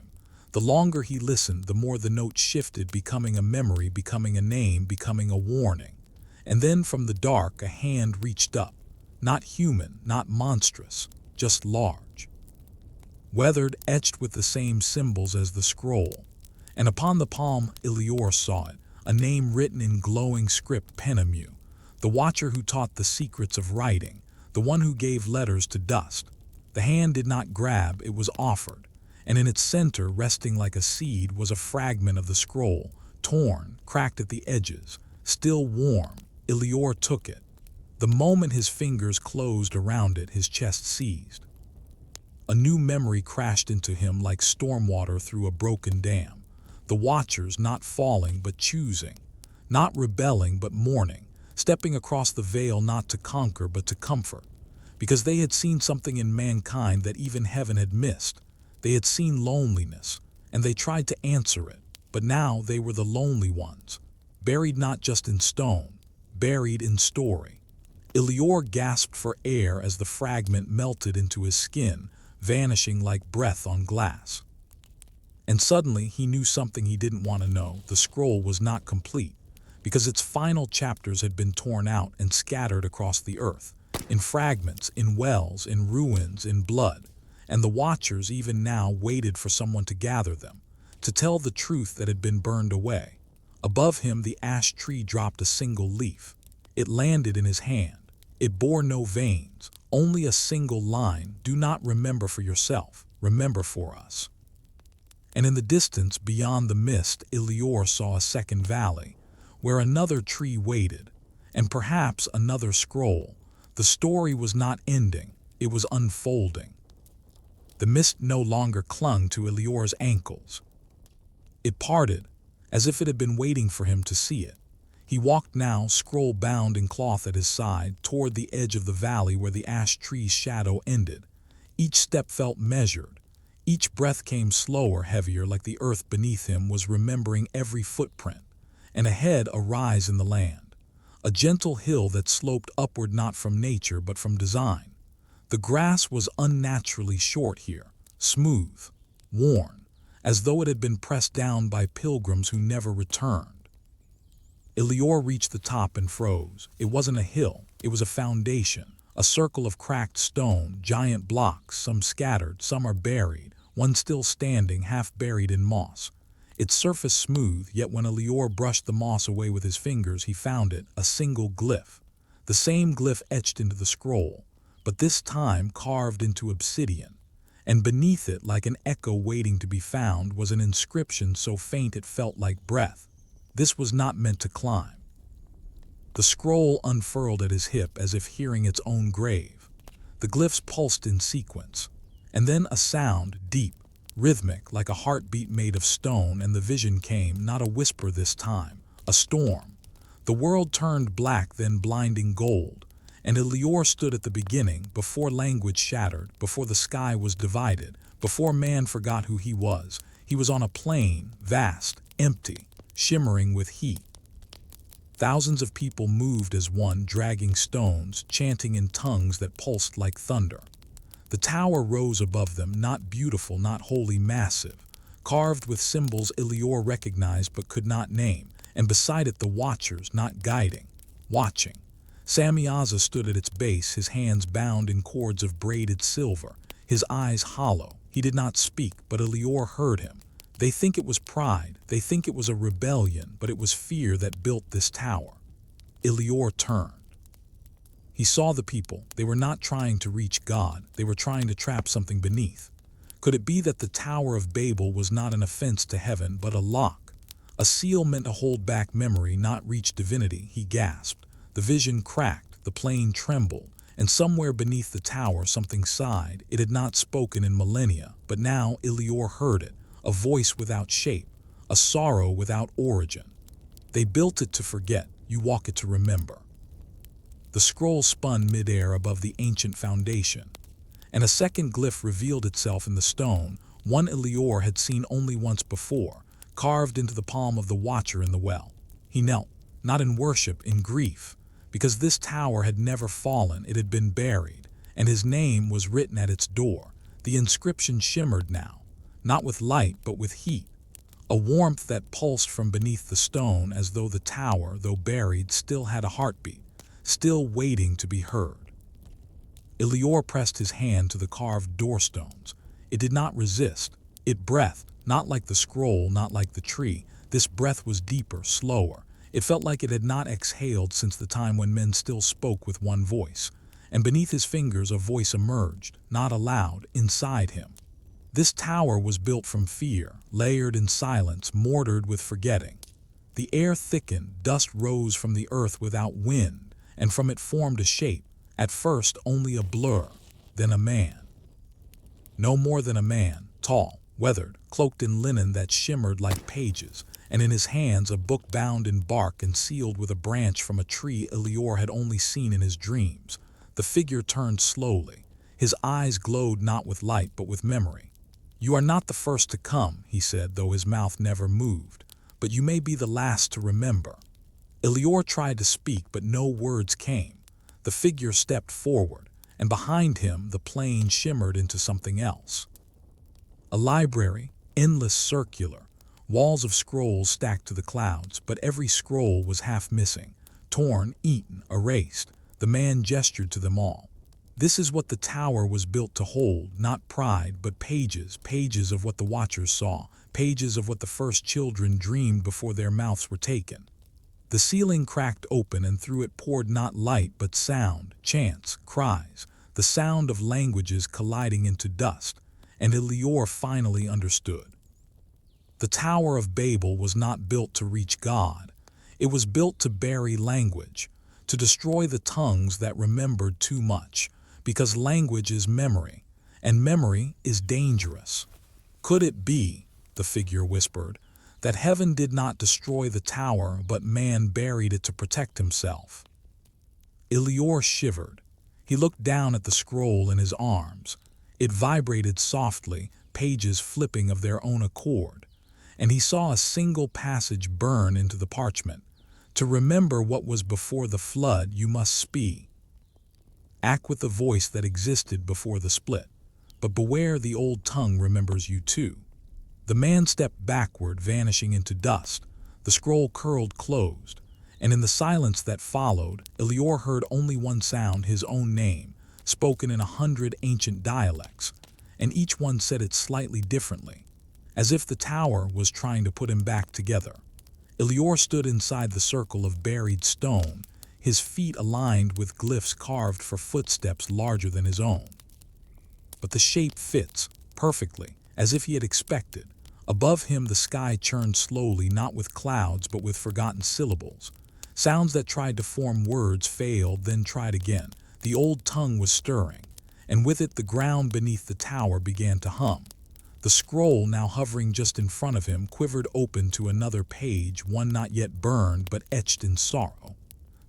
The longer he listened, the more the note shifted, becoming a memory, becoming a name, becoming a warning. And then from the dark, a hand reached up, not human, not monstrous, just large, weathered, etched with the same symbols as the scroll. And upon the palm, Elior saw it, a name written in glowing script, Penemu, the Watcher who taught the secrets of writing, the one who gave letters to dust. The hand did not grab, it was offered, and in its center, resting like a seed, was a fragment of the scroll, torn, cracked at the edges, still warm. Elior took it. The moment his fingers closed around it, his chest seized. A new memory crashed into him like stormwater through a broken dam. The Watchers not falling but choosing, not rebelling but mourning, stepping across the veil not to conquer but to comfort, because they had seen something in mankind that even heaven had missed. They had seen loneliness, and they tried to answer it, but now they were the lonely ones, buried not just in stone, buried in story. Elior gasped for air as the fragment melted into his skin, vanishing like breath on glass. And suddenly he knew something he didn't want to know. The scroll was not complete, because its final chapters had been torn out and scattered across the earth, in fragments, in wells, in ruins, in blood. And the Watchers even now waited for someone to gather them, to tell the truth that had been burned away. Above him, the ash tree dropped a single leaf. It landed in his hand. It bore no veins, only a single line: do not remember for yourself, remember for us. And in the distance, beyond the mist, Elior saw a second valley, where another tree waited, and perhaps another scroll. The story was not ending, it was unfolding. The mist no longer clung to Elior's ankles. It parted, as if it had been waiting for him to see it. He walked now, scroll bound in cloth at his side, toward the edge of the valley where the ash tree's shadow ended. Each step felt measured. Each breath came slower, heavier, like the earth beneath him was remembering every footprint. And ahead, a rise in the land, a gentle hill that sloped upward not from nature but from design. The grass was unnaturally short here, smooth, worn, as though it had been pressed down by pilgrims who never returned. Elior reached the top and froze. It wasn't a hill, it was a foundation, a circle of cracked stone, giant blocks, some scattered, some are buried, one still standing, half buried in moss. Its surface smooth, yet when Elior brushed the moss away with his fingers, he found it, a single glyph. The same glyph etched into the scroll, but this time carved into obsidian. And beneath it, like an echo waiting to be found, was an inscription so faint it felt like breath. This was not meant to climb. The scroll unfurled at his hip as if hearing its own grave. The glyphs pulsed in sequence, and then a sound, deep, rhythmic, like a heartbeat made of stone, and the vision came, not a whisper this time, a storm. The world turned black, then blinding gold, and Elior stood at the beginning, before language shattered, before the sky was divided, before man forgot who he was. He was on a plain, vast, empty, shimmering with heat. Thousands of people moved as one, dragging stones, chanting in tongues that pulsed like thunder. The tower rose above them, not beautiful, not wholly massive, carved with symbols Elior recognized but could not name, and beside it the Watchers, not guiding, watching. Samyaza stood at its base, his hands bound in cords of braided silver, his eyes hollow. He did not speak, but Elior heard him. They think it was pride, they think it was a rebellion, but it was fear that built this tower. Elior turned. He saw the people. They were not trying to reach God, they were trying to trap something beneath. Could it be that the Tower of Babel was not an offense to heaven, but a lock? A seal meant to hold back memory, not reach divinity, he gasped. The vision cracked, the plane trembled, and somewhere beneath the tower something sighed. It had not spoken in millennia, but now Elior heard it, a voice without shape, a sorrow without origin. They built it to forget, you walk it to remember. The scroll spun midair above the ancient foundation, and a second glyph revealed itself in the stone, one Elior had seen only once before, carved into the palm of the watcher in the well. He knelt, not in worship, in grief, because this tower had never fallen, it had been buried, and his name was written at its door. The inscription shimmered now, not with light but with heat, a warmth that pulsed from beneath the stone as though the tower, though buried, still had a heartbeat, still waiting to be heard. Elior pressed his hand to the carved doorstones. It did not resist. It breathed, not like the scroll, not like the tree. This breath was deeper, slower. It felt like it had not exhaled since the time when men still spoke with one voice. And beneath his fingers a voice emerged, not aloud, inside him. This tower was built from fear, layered in silence, mortared with forgetting. The air thickened, dust rose from the earth without wind, and from it formed a shape, at first only a blur, then a man. No more than a man, tall, weathered, cloaked in linen that shimmered like pages, and in his hands a book bound in bark and sealed with a branch from a tree Elior had only seen in his dreams. The figure turned slowly. His eyes glowed not with light but with memory. "You are not the first to come," he said, though his mouth never moved, "but you may be the last to remember." Elior tried to speak, but no words came. The figure stepped forward, and behind him the plane shimmered into something else. A library, endless, circular, walls of scrolls stacked to the clouds, but every scroll was half missing, torn, eaten, erased. The man gestured to them all. This is what the tower was built to hold, not pride, but pages, pages of what the Watchers saw, pages of what the first children dreamed before their mouths were taken. The ceiling cracked open, and through it poured not light but sound, chants, cries, the sound of languages colliding into dust, and Elior finally understood. The Tower of Babel was not built to reach God. It was built to bury language, to destroy the tongues that remembered too much, because language is memory, and memory is dangerous. Could it be, the figure whispered, that heaven did not destroy the tower, but man buried it to protect himself? Elior shivered. He looked down at the scroll in his arms. It vibrated softly, pages flipping of their own accord, and he saw a single passage burn into the parchment. "To remember what was before the flood, you must speak. Act with the voice that existed before the split. But beware, the old tongue remembers you too." The man stepped backward, vanishing into dust. The scroll curled closed, and in the silence that followed, Elior heard only one sound, his own name, spoken in 100 ancient dialects, and each one said it slightly differently, as if the tower was trying to put him back together. Elior stood inside the circle of buried stone, his feet aligned with glyphs carved for footsteps larger than his own. But the shape fits perfectly, as if he had expected. Above him the sky churned slowly, not with clouds but with forgotten syllables. Sounds that tried to form words failed, then tried again. The old tongue was stirring, and with it the ground beneath the tower began to hum. The scroll, now hovering just in front of him, quivered open to another page, one not yet burned but etched in sorrow.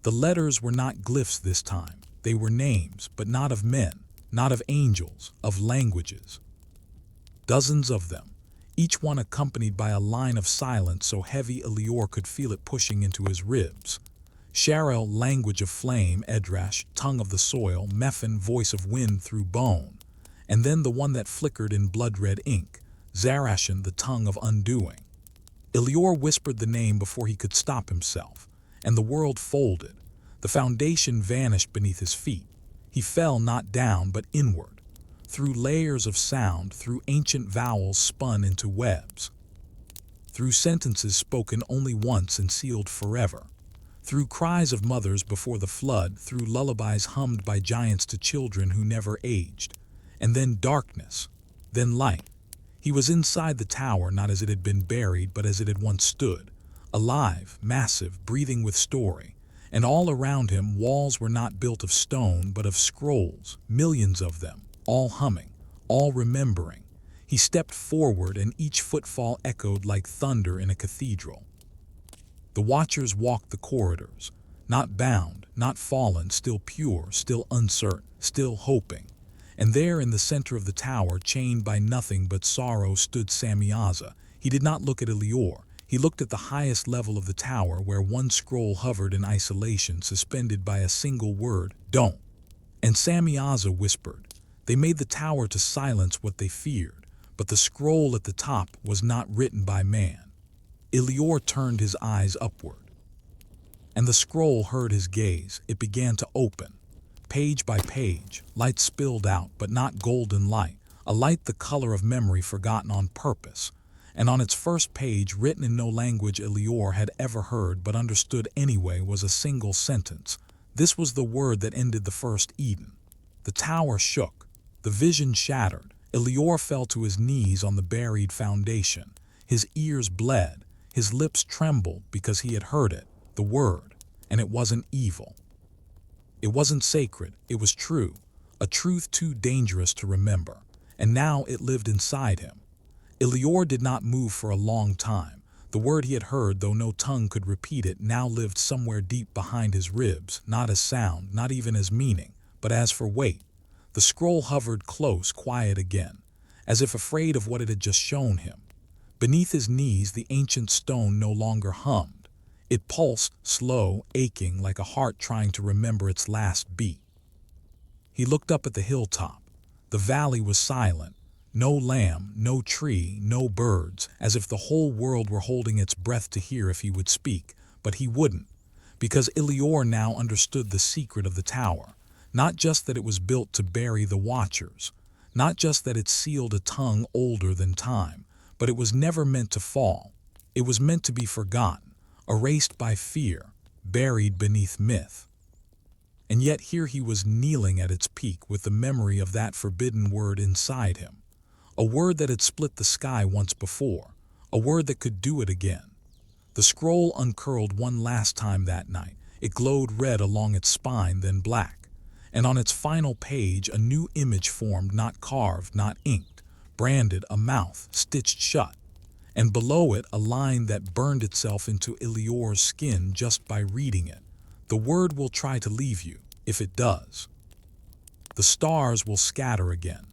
The letters were not glyphs this time. They were names, but not of men, not of angels, of languages. Dozens of them, each one accompanied by a line of silence so heavy Elior could feel it pushing into his ribs. Sharel, language of flame; Edrash, tongue of the soil; Mephin, voice of wind through bone; and then the one that flickered in blood-red ink, Zarashan, the tongue of undoing. Elior whispered the name before he could stop himself, and the world folded. The foundation vanished beneath his feet. He fell not down but inward, through layers of sound, through ancient vowels spun into webs, through sentences spoken only once and sealed forever, through cries of mothers before the flood, through lullabies hummed by giants to children who never aged, and then darkness, then light. He was inside the tower, not as it had been buried, but as it had once stood, alive, massive, breathing with story. And all around him, walls were not built of stone, but of scrolls, millions of them, all humming, all remembering. He stepped forward, and each footfall echoed like thunder in a cathedral. The Watchers walked the corridors, not bound, not fallen, still pure, still uncertain, still hoping. And there in the center of the tower, chained by nothing but sorrow, stood Samyaza. He did not look at Elior. He looked at the highest level of the tower, where one scroll hovered in isolation, suspended by a single word, "Don't." And Samyaza whispered. They made the tower to silence what they feared, but the scroll at the top was not written by man. Elior turned his eyes upward, and the scroll heard his gaze. It began to open. Page by page, light spilled out, but not golden light, a light the color of memory forgotten on purpose. And on its first page, written in no language Elior had ever heard but understood anyway, was a single sentence. This was the word that ended the first Eden. The tower shook. The vision shattered. Elior fell to his knees on the buried foundation. His ears bled. His lips trembled because he had heard it, the word, and it wasn't evil. It wasn't sacred. It was true, a truth too dangerous to remember, and now it lived inside him. Elior did not move for a long time. The word he had heard, though no tongue could repeat it, now lived somewhere deep behind his ribs, not as sound, not even as meaning, but as for weight. The scroll hovered close, quiet again, as if afraid of what it had just shown him. Beneath his knees, the ancient stone no longer hummed. It pulsed, slow, aching, like a heart trying to remember its last beat. He looked up at the hilltop. The valley was silent. No lamb, no tree, no birds, as if the whole world were holding its breath to hear if he would speak. But he wouldn't, because Elior now understood the secret of the tower. Not just that it was built to bury the Watchers, not just that it sealed a tongue older than time, but it was never meant to fall. It was meant to be forgotten, erased by fear, buried beneath myth. And yet here he was kneeling at its peak with the memory of that forbidden word inside him. A word that had split the sky once before, a word that could do it again. The scroll uncurled one last time that night. It glowed red along its spine, then black. And on its final page, a new image formed, not carved, not inked, branded, a mouth, stitched shut. And below it, a line that burned itself into Elior's skin just by reading it. The word will try to leave you, if it does. The stars will scatter again.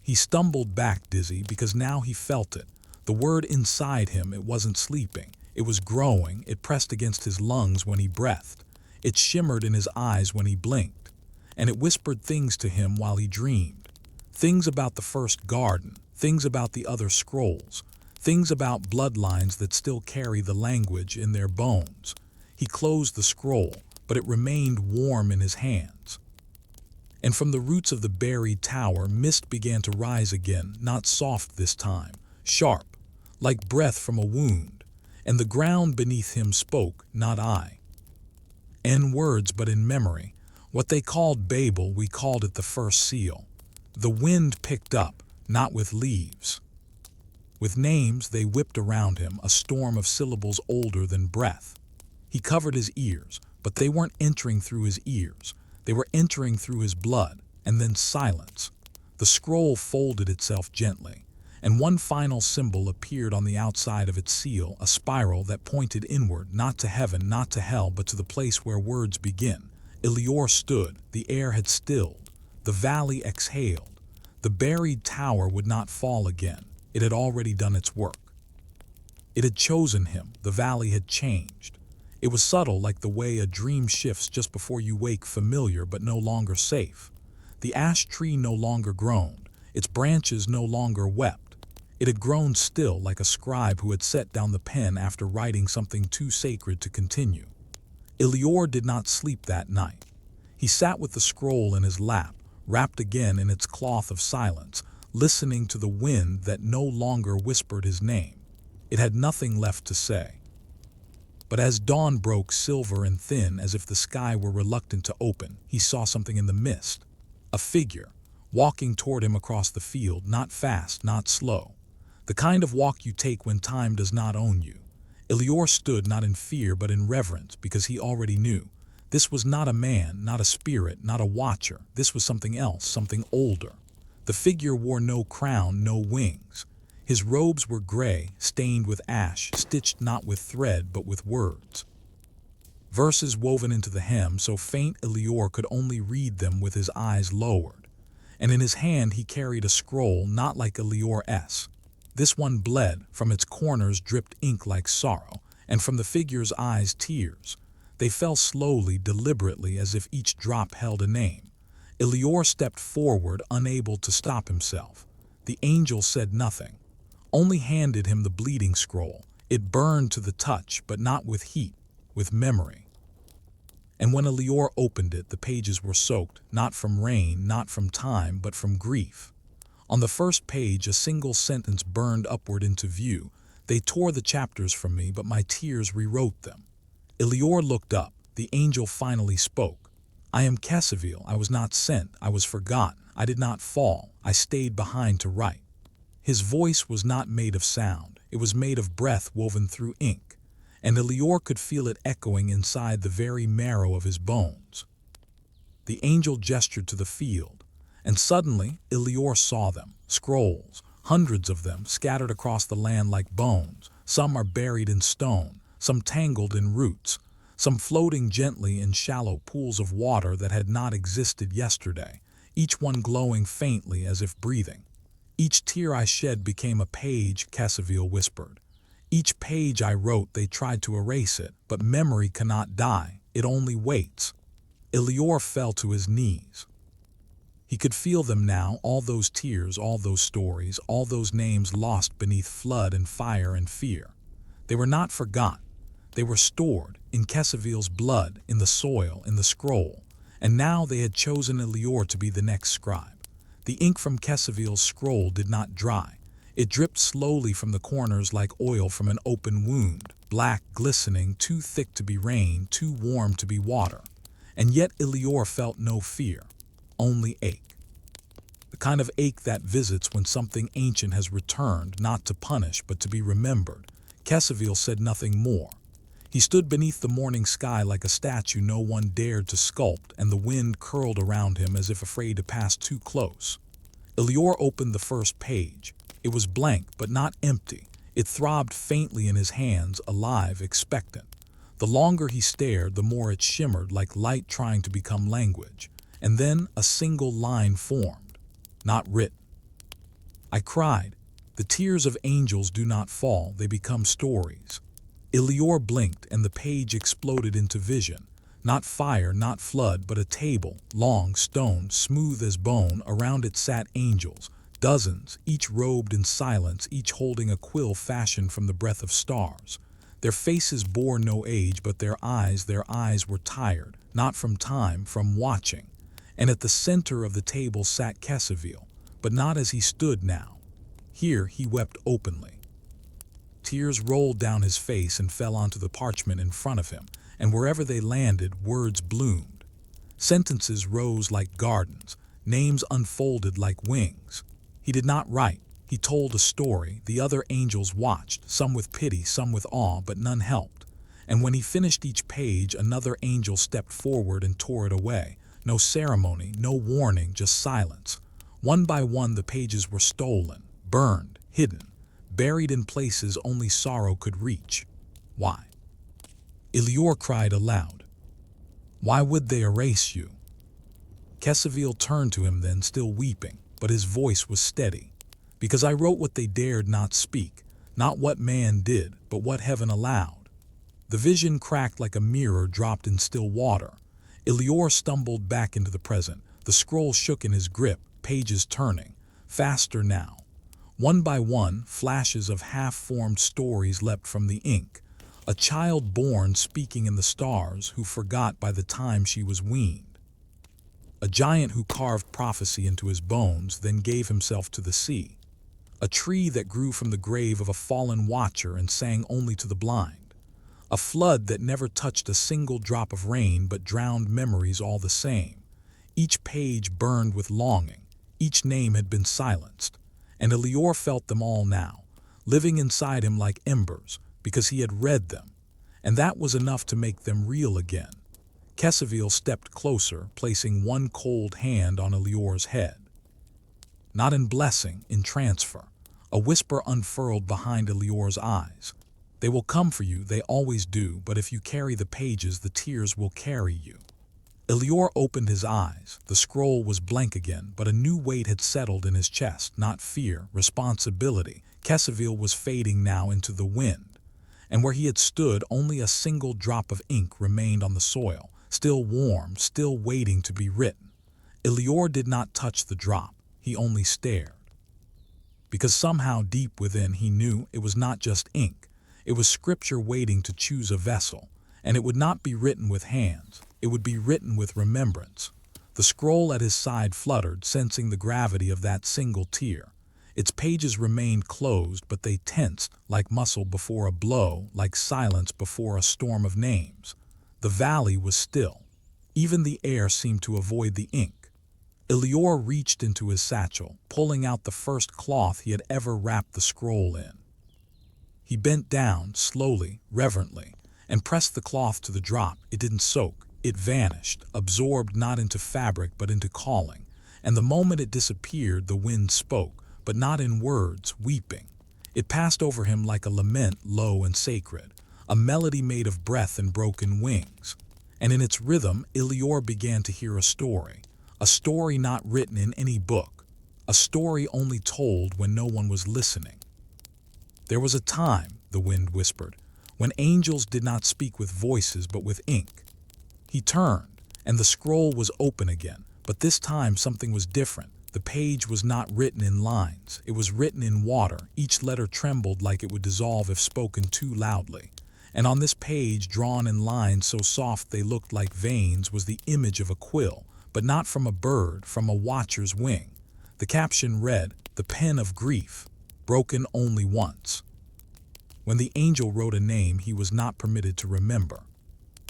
He stumbled back, dizzy, because now he felt it. The word inside him, it wasn't sleeping. It was growing. It pressed against his lungs when he breathed. It shimmered in his eyes when he blinked. And it whispered things to him while he dreamed. Things about the first garden, things about the other scrolls, things about bloodlines that still carry the language in their bones. He closed the scroll, but it remained warm in his hands. And from the roots of the buried tower, mist began to rise again, not soft this time, sharp, like breath from a wound. And the ground beneath him spoke, not I. In words, but in memory. What they called Babel, we called it the first seal. The wind picked up, not with leaves. With names they whipped around him, a storm of syllables older than breath. He covered his ears, but they weren't entering through his ears. They were entering through his blood, and then silence. The scroll folded itself gently, and one final symbol appeared on the outside of its seal, a spiral that pointed inward, not to heaven, not to hell, but to the place where words begin. Elior stood. The air had stilled. The valley exhaled. The buried tower would not fall again. It had already done its work. It had chosen him. The valley had changed. It was subtle, like the way a dream shifts just before you wake, familiar but no longer safe. The ash tree no longer groaned. Its branches no longer wept. It had grown still, like a scribe who had set down the pen after writing something too sacred to continue. Elior did not sleep that night. He sat with the scroll in his lap, wrapped again in its cloth of silence, listening to the wind that no longer whispered his name. It had nothing left to say. But as dawn broke silver and thin, as if the sky were reluctant to open, he saw something in the mist. A figure, walking toward him across the field, not fast, not slow. The kind of walk you take when time does not own you. Elior stood not in fear but in reverence, because he already knew. This was not a man, not a spirit, not a watcher. This was something else, something older. The figure wore no crown, no wings. His robes were gray, stained with ash, stitched not with thread but with words. Verses woven into the hem, so faint Elior could only read them with his eyes lowered. And in his hand he carried a scroll not like Elior's. This one bled, from its corners dripped ink like sorrow, and from the figure's eyes tears. They fell slowly, deliberately, as if each drop held a name. Elior stepped forward, unable to stop himself. The angel said nothing, only handed him the bleeding scroll. It burned to the touch, but not with heat, with memory. And when Elior opened it, the pages were soaked, not from rain, not from time, but from grief. On the first page, a single sentence burned upward into view. They tore the chapters from me, but my tears rewrote them. Elior looked up. The angel finally spoke. I am Kesavil. I was not sent. I was forgotten. I did not fall. I stayed behind to write. His voice was not made of sound. It was made of breath woven through ink, and Elior could feel it echoing inside the very marrow of his bones. The angel gestured to the field, and suddenly Elior saw them, scrolls, hundreds of them scattered across the land like bones. Some are buried in stone, some tangled in roots, some floating gently in shallow pools of water that had not existed yesterday, each one glowing faintly as if breathing. Each tear I shed became a page, Kesavil whispered. Each page I wrote, they tried to erase it, but memory cannot die, it only waits. Elior fell to his knees. He could feel them now, all those tears, all those stories, all those names lost beneath flood and fire and fear. They were not forgotten. They were stored in Kesavil's blood, in the soil, in the scroll, and now they had chosen Elior to be the next scribe. The ink from Kesavil's scroll did not dry. It dripped slowly from the corners like oil from an open wound, black, glistening, too thick to be rain, too warm to be water. And yet Elior felt no fear, only ache. The kind of ache that visits when something ancient has returned, not to punish but to be remembered. Kesavil said nothing more. He stood beneath the morning sky like a statue no one dared to sculpt, and the wind curled around him as if afraid to pass too close. Elior opened the first page. It was blank, but not empty. It throbbed faintly in his hands, alive, expectant. The longer he stared, the more it shimmered like light trying to become language. And then a single line formed, not written. I cried. The tears of angels do not fall, they become stories. Elior blinked, and the page exploded into vision. Not fire, not flood, but a table, long, stone, smooth as bone. Around it sat angels, dozens, each robed in silence, each holding a quill fashioned from the breath of stars. Their faces bore no age, but their eyes were tired, not from time, from watching. And at the center of the table sat Kesavil, but not as he stood now. Here he wept openly. Tears rolled down his face and fell onto the parchment in front of him, and wherever they landed, words bloomed. Sentences rose like gardens, names unfolded like wings. He did not write. He told a story. The other angels watched, some with pity, some with awe, but none helped. And when he finished each page, another angel stepped forward and tore it away. No ceremony, no warning, just silence. One by one the pages were stolen, burned, hidden, buried in places only sorrow could reach. Why? Elior cried aloud. Why would they erase you? Kesavil turned to him then, still weeping, but his voice was steady. Because I wrote what they dared not speak, not what man did, but what heaven allowed. The vision cracked like a mirror dropped in still water. Elior stumbled back into the present. The scroll shook in his grip, pages turning. faster now. One by one, flashes of half-formed stories leapt from the ink. A child born speaking in the stars who forgot by the time she was weaned. A giant who carved prophecy into his bones, then gave himself to the sea. A tree that grew from the grave of a fallen watcher and sang only to the blind. A flood that never touched a single drop of rain but drowned memories all the same. Each page burned with longing. Each name had been silenced. And Elior felt them all now, living inside him like embers, because he had read them. And that was enough to make them real again. Kesavil stepped closer, placing one cold hand on Elior's head. Not in blessing, in transfer. A whisper unfurled behind Elior's eyes. They will come for you, they always do, but if you carry the pages, the tears will carry you. Elior opened his eyes. The scroll was blank again, but a new weight had settled in his chest, not fear, responsibility. Kesavil was fading now into the wind, and where he had stood, only a single drop of ink remained on the soil, still warm, still waiting to be written. Elior did not touch the drop, he only stared. Because somehow deep within he knew it was not just ink, it was scripture waiting to choose a vessel, and it would not be written with hands. It would be written with remembrance. The scroll at his side fluttered, sensing the gravity of that single tear. Its pages remained closed, but they tensed, like muscle before a blow, like silence before a storm of names. The valley was still. Even the air seemed to avoid the ink. Elior reached into his satchel, pulling out the first cloth he had ever wrapped the scroll in. He bent down, slowly, reverently, and pressed the cloth to the drop. It didn't soak. It vanished, absorbed not into fabric but into calling, and the moment it disappeared the wind spoke, but not in words, weeping. It passed over him like a lament, low and sacred, a melody made of breath and broken wings. And in its rhythm, Elior began to hear a story not written in any book, a story only told when no one was listening. There was a time, the wind whispered, when angels did not speak with voices but with ink. He turned, and the scroll was open again, but this time something was different. The page was not written in lines, it was written in water. Each letter trembled like it would dissolve if spoken too loudly. And on this page, drawn in lines so soft they looked like veins, was the image of a quill, but not from a bird, from a watcher's wing. The caption read, "The pen of grief, broken only once." When the angel wrote a name he was not permitted to remember.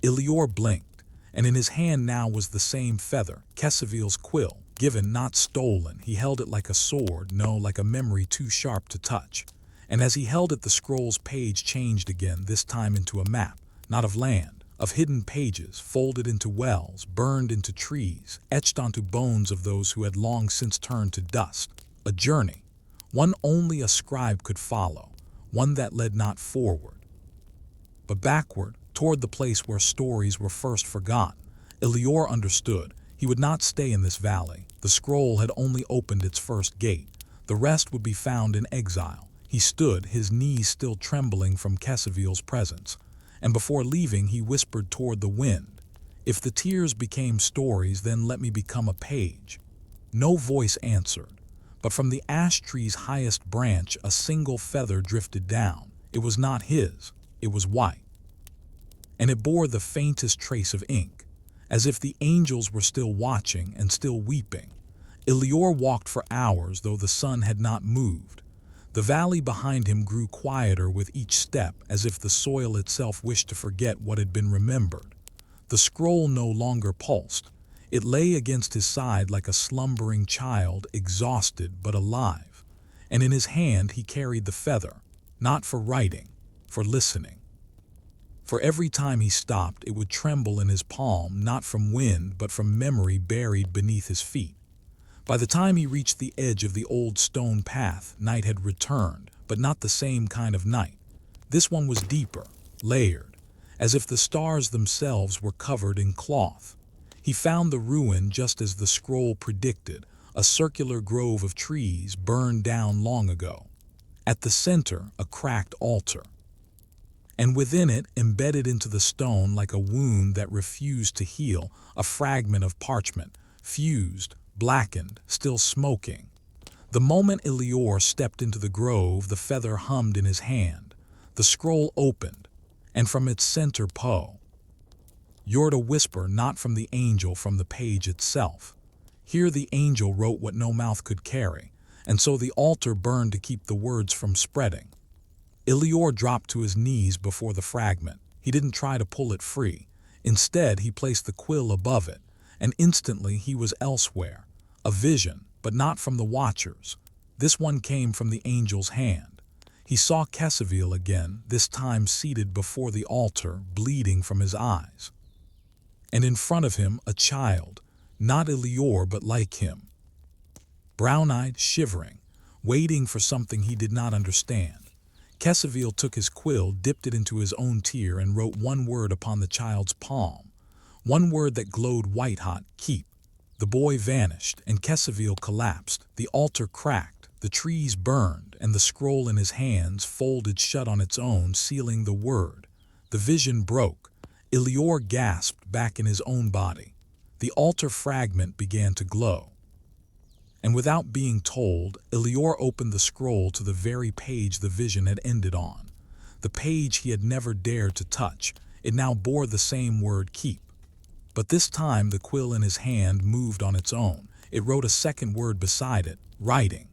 Elior blinked. And in his hand now was the same feather, Kesavil's quill, given, not stolen. He held it like a sword, no, like a memory too sharp to touch. And as he held it, the scroll's page changed again, this time into a map, not of land, of hidden pages, folded into wells, burned into trees, etched onto bones of those who had long since turned to dust. A journey, one only a scribe could follow, one that led not forward, but backward, toward the place where stories were first forgotten. Elior understood. He would not stay in this valley. The scroll had only opened its first gate. The rest would be found in exile. He stood, his knees still trembling from Kesavil's presence. And before leaving, he whispered toward the wind, "If the tears became stories, then let me become a page." No voice answered, but from the ash tree's highest branch a single feather drifted down. It was not his, it was white. And it bore the faintest trace of ink, as if the angels were still watching and still weeping. Elior walked for hours, though the sun had not moved. The valley behind him grew quieter with each step, as if the soil itself wished to forget what had been remembered. The scroll no longer pulsed. It lay against his side like a slumbering child, exhausted but alive. And in his hand he carried the feather, not for writing, for listening. For every time he stopped, it would tremble in his palm, not from wind, but from memory buried beneath his feet. By the time he reached the edge of the old stone path, night had returned, but not the same kind of night. This one was deeper, layered, as if the stars themselves were covered in cloth. He found the ruin just as the scroll predicted, a circular grove of trees burned down long ago. At the center, a cracked altar. And within it, embedded into the stone like a wound that refused to heal, a fragment of parchment, fused, blackened, still smoking. The moment Elior stepped into the grove, the feather hummed in his hand. The scroll opened, and from its center poured a whisper, not from the angel, from the page itself. Here the angel wrote what no mouth could carry, and so the altar burned to keep the words from spreading. Elior dropped to his knees before the fragment. He didn't try to pull it free. Instead, he placed the quill above it, and instantly he was elsewhere. A vision, but not from the Watchers. This one came from the angel's hand. He saw Jasher again, this time seated before the altar, bleeding from his eyes. And in front of him, a child, not Elior but like him. Brown-eyed, shivering, waiting for something he did not understand. Jasher took his quill, dipped it into his own tear, and wrote one word upon the child's palm. One word that glowed white-hot: keep. The boy vanished, and Jasher collapsed. The altar cracked, the trees burned, and the scroll in his hands folded shut on its own, sealing the word. The vision broke. Elior gasped back in his own body. The altar fragment began to glow. And without being told, Elior opened the scroll to the very page the vision had ended on. The page he had never dared to touch. It now bore the same word, keep. But this time the quill in his hand moved on its own. It wrote a second word beside it, writing.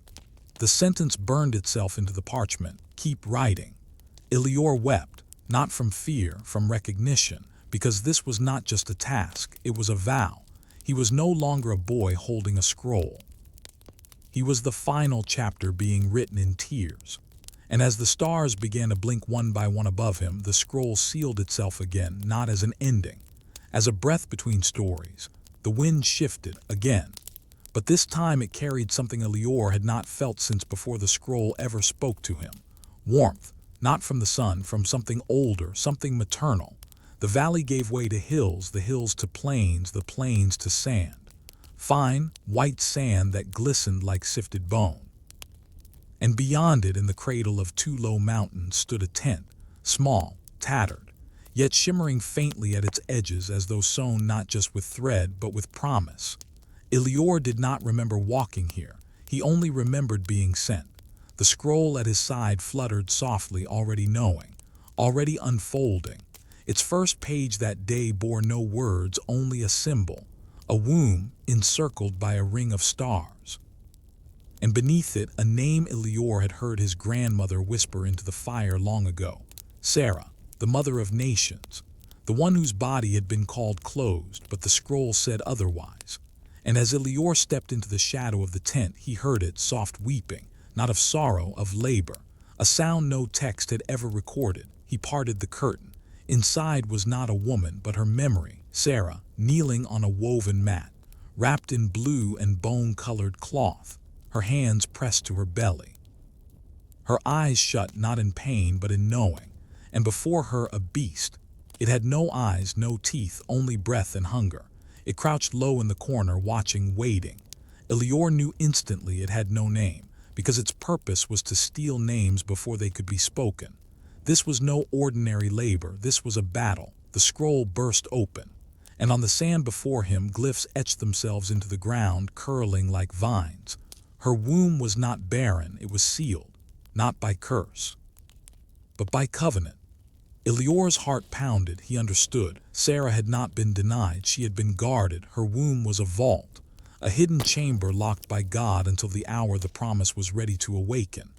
The sentence burned itself into the parchment, keep writing. Elior wept, not from fear, from recognition, because this was not just a task, it was a vow. He was no longer a boy holding a scroll. He was the final chapter being written in tears. And as the stars began to blink one by one above him, the scroll sealed itself again, not as an ending, as a breath between stories. The wind shifted again, but this time it carried something Elior had not felt since before the scroll ever spoke to him. Warmth, not from the sun, from something older, something maternal. The valley gave way to hills, the hills to plains, the plains to sand. Fine, white sand that glistened like sifted bone. And beyond it, in the cradle of two low mountains, stood a tent, small, tattered, yet shimmering faintly at its edges as though sewn not just with thread but with promise. Elior did not remember walking here. He only remembered being sent. The scroll at his side fluttered softly, already knowing, already unfolding. Its first page that day bore no words, only a symbol. A womb encircled by a ring of stars. And beneath it, a name Elior had heard his grandmother whisper into the fire long ago. Sarah, the mother of nations, the one whose body had been called closed, but the scroll said otherwise. And as Elior stepped into the shadow of the tent, he heard it, soft weeping, not of sorrow, of labor, a sound no text had ever recorded. He parted the curtain. Inside was not a woman, but her memory, Sarah, kneeling on a woven mat, wrapped in blue and bone-colored cloth, her hands pressed to her belly. Her eyes shut, not in pain, but in knowing, and before her a beast. It had no eyes, no teeth, only breath and hunger. It crouched low in the corner, watching, waiting. Elior knew instantly it had no name, because its purpose was to steal names before they could be spoken. This was no ordinary labor, this was a battle. The scroll burst open, and on the sand before him glyphs etched themselves into the ground, curling like vines. Her womb was not barren, it was sealed, not by curse, but by covenant. Elior's heart pounded, he understood. Sarah had not been denied, she had been guarded. Her womb was a vault, a hidden chamber locked by God until the hour the promise was ready to awaken.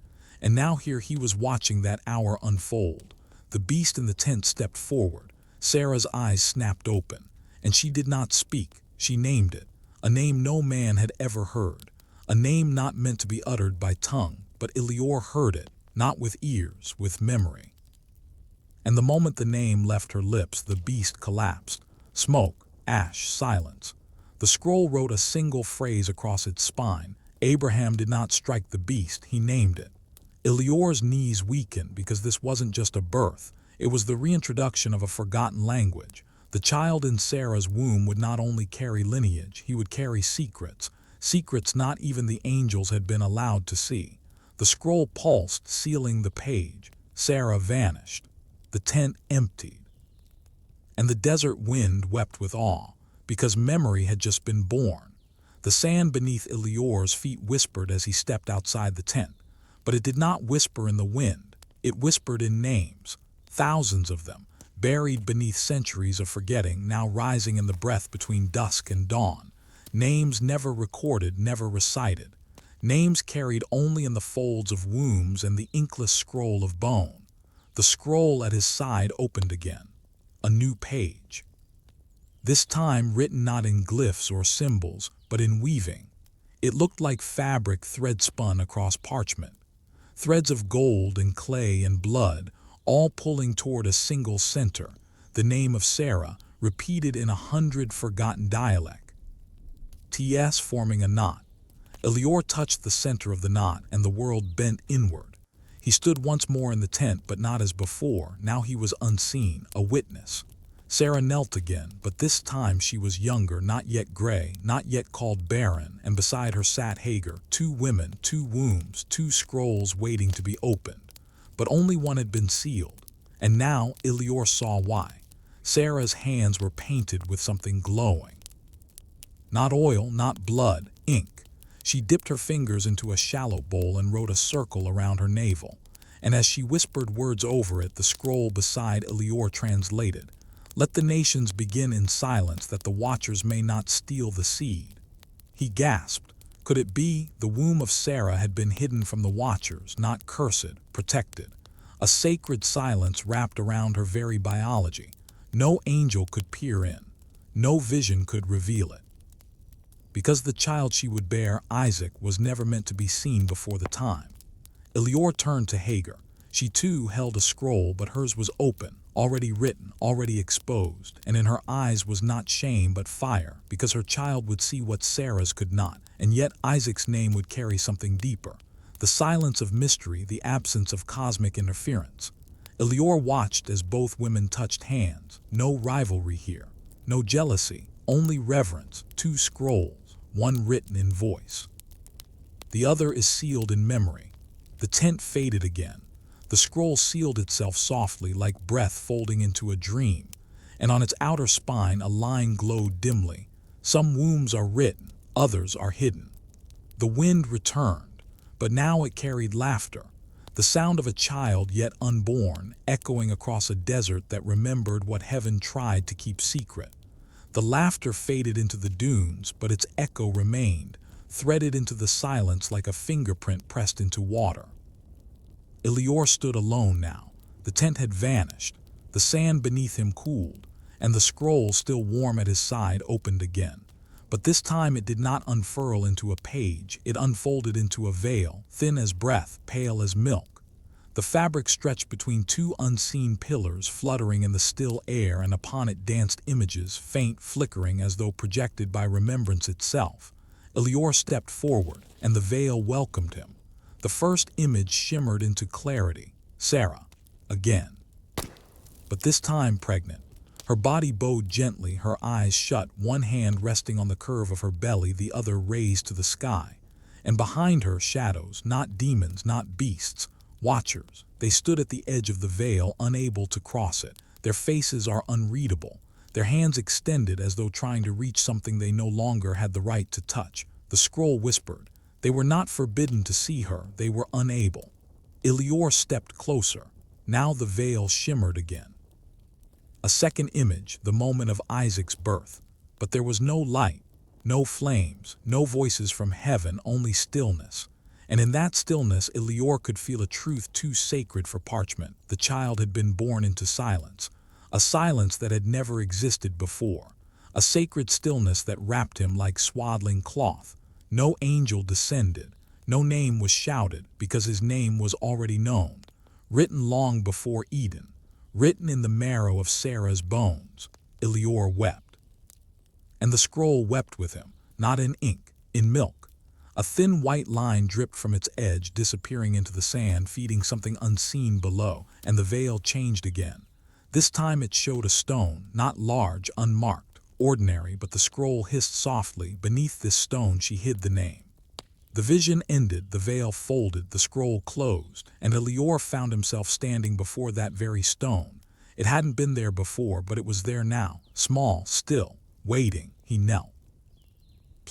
And now here he was watching that hour unfold. The beast in the tent stepped forward. Sarah's eyes snapped open, and she did not speak. She named it, a name no man had ever heard, a name not meant to be uttered by tongue, but Elior heard it, not with ears, with memory. And the moment the name left her lips, the beast collapsed. Smoke, ash, silence. The scroll wrote a single phrase across its spine. Abraham did not strike the beast, he named it. Elior's knees weakened because this wasn't just a birth, it was the reintroduction of a forgotten language. The child in Sarah's womb would not only carry lineage, he would carry secrets, secrets not even the angels had been allowed to see. The scroll pulsed, sealing the page. Sarah vanished. The tent emptied. And the desert wind wept with awe, because memory had just been born. The sand beneath Elior's feet whispered as he stepped outside the tent, but it did not whisper in the wind. It whispered in names, thousands of them, buried beneath centuries of forgetting, now rising in the breath between dusk and dawn. Names never recorded, never recited. Names carried only in the folds of wombs and the inkless scroll of bone. The scroll at his side opened again. A new page. This time written not in glyphs or symbols, but in weaving. It looked like fabric thread spun across parchment. Threads of gold and clay and blood, all pulling toward a single center, the name of Sarah, repeated in 100 forgotten dialect. TS forming a knot. Elior touched the center of the knot, and the world bent inward. He stood once more in the tent, but not as before. Now he was unseen, a witness. Sarah knelt again, but this time she was younger, not yet gray, not yet called barren, and beside her sat Hagar, 2 women, 2 wombs, 2 scrolls waiting to be opened. But only one had been sealed, and now Elior saw why. Sarah's hands were painted with something glowing. Not oil, not blood, ink. She dipped her fingers into a shallow bowl and wrote a circle around her navel, and as she whispered words over it, the scroll beside Elior translated, "Let the nations begin in silence, that the watchers may not steal the seed." He gasped. Could it be the womb of Sarah had been hidden from the watchers, not cursed, protected? A sacred silence wrapped around her very biology. No angel could peer in. No vision could reveal it. Because the child she would bear, Isaac, was never meant to be seen before the time. Elior turned to Hagar. She too held a scroll, but hers was open, already written, already exposed, and in her eyes was not shame but fire, because her child would see what Sarah's could not, and yet Isaac's name would carry something deeper. The silence of mystery, the absence of cosmic interference. Elior watched as both women touched hands. No rivalry here, no jealousy, only reverence. 2 scrolls, one written in voice. The other is sealed in memory. The tent faded again. The scroll sealed itself softly, like breath folding into a dream, and on its outer spine a line glowed dimly. Some wombs are written, others are hidden. The wind returned, but now it carried laughter, the sound of a child yet unborn, echoing across a desert that remembered what heaven tried to keep secret. The laughter faded into the dunes, but its echo remained, threaded into the silence like a fingerprint pressed into water. Elior stood alone now. The tent had vanished. The sand beneath him cooled, and the scroll, still warm at his side, opened again. But this time it did not unfurl into a page. It unfolded into a veil, thin as breath, pale as milk. The fabric stretched between 2 unseen pillars, fluttering in the still air, and upon it danced images, faint, flickering as though projected by remembrance itself. Elior stepped forward, and the veil welcomed him. The first image shimmered into clarity. Sarah, again. But this time pregnant. Her body bowed gently, her eyes shut, one hand resting on the curve of her belly, the other raised to the sky. And behind her, shadows, not demons, not beasts, watchers. They stood at the edge of the veil, unable to cross it. Their faces are unreadable, their hands extended as though trying to reach something they no longer had the right to touch. The scroll whispered. They were not forbidden to see her, they were unable. Elior stepped closer. Now the veil shimmered again. A second image, the moment of Isaac's birth. But there was no light, no flames, no voices from heaven, only stillness. And in that stillness, Elior could feel a truth too sacred for parchment. The child had been born into silence, a silence that had never existed before, a sacred stillness that wrapped him like swaddling cloth. No angel descended, no name was shouted, because his name was already known, written long before Eden, written in the marrow of Sarah's bones. Elior wept. And the scroll wept with him, not in ink, in milk. A thin white line dripped from its edge, disappearing into the sand, feeding something unseen below, and the veil changed again. This time it showed a stone, not large, unmarked, ordinary, but the scroll hissed softly. Beneath this stone she hid the name. The vision ended, the veil folded, the scroll closed, and Elior found himself standing before that very stone. It hadn't been there before, but it was there now, small, still, waiting. He knelt.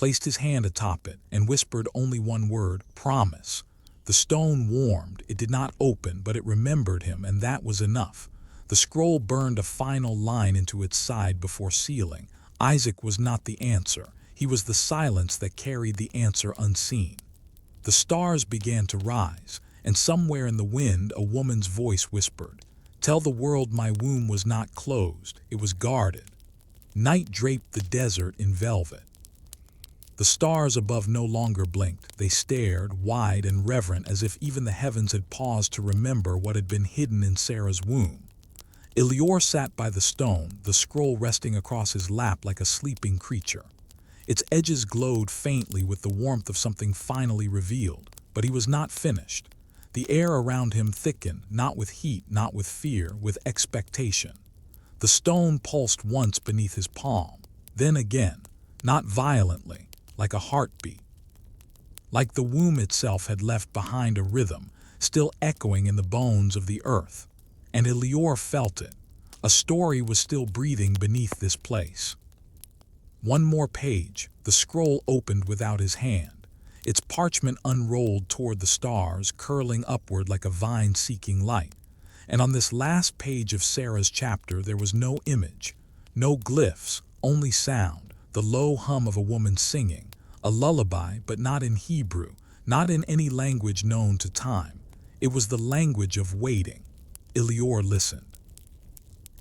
placed his hand atop it, and whispered only one word, "Promise." The stone warmed. It did not open, but it remembered him, and that was enough. The scroll burned a final line into its side before sealing. Isaac was not the answer. He was the silence that carried the answer unseen. The stars began to rise, and somewhere in the wind a woman's voice whispered, "Tell the world my womb was not closed, it was guarded." Night draped the desert in velvet. The stars above no longer blinked. They stared, wide and reverent, as if even the heavens had paused to remember what had been hidden in Sarah's womb. Elior sat by the stone, the scroll resting across his lap like a sleeping creature. Its edges glowed faintly with the warmth of something finally revealed, but he was not finished. The air around him thickened, not with heat, not with fear, with expectation. The stone pulsed once beneath his palm, then again, not violently, like a heartbeat. Like the womb itself had left behind a rhythm, still echoing in the bones of the earth. And Elior felt it. A story was still breathing beneath this place. One more page. The scroll opened without his hand. Its parchment unrolled toward the stars, curling upward like a vine seeking light. And on this last page of Sarah's chapter there was no image, no glyphs, only sound, the low hum of a woman singing, a lullaby, but not in Hebrew, not in any language known to time. It was the language of waiting. Elior listened.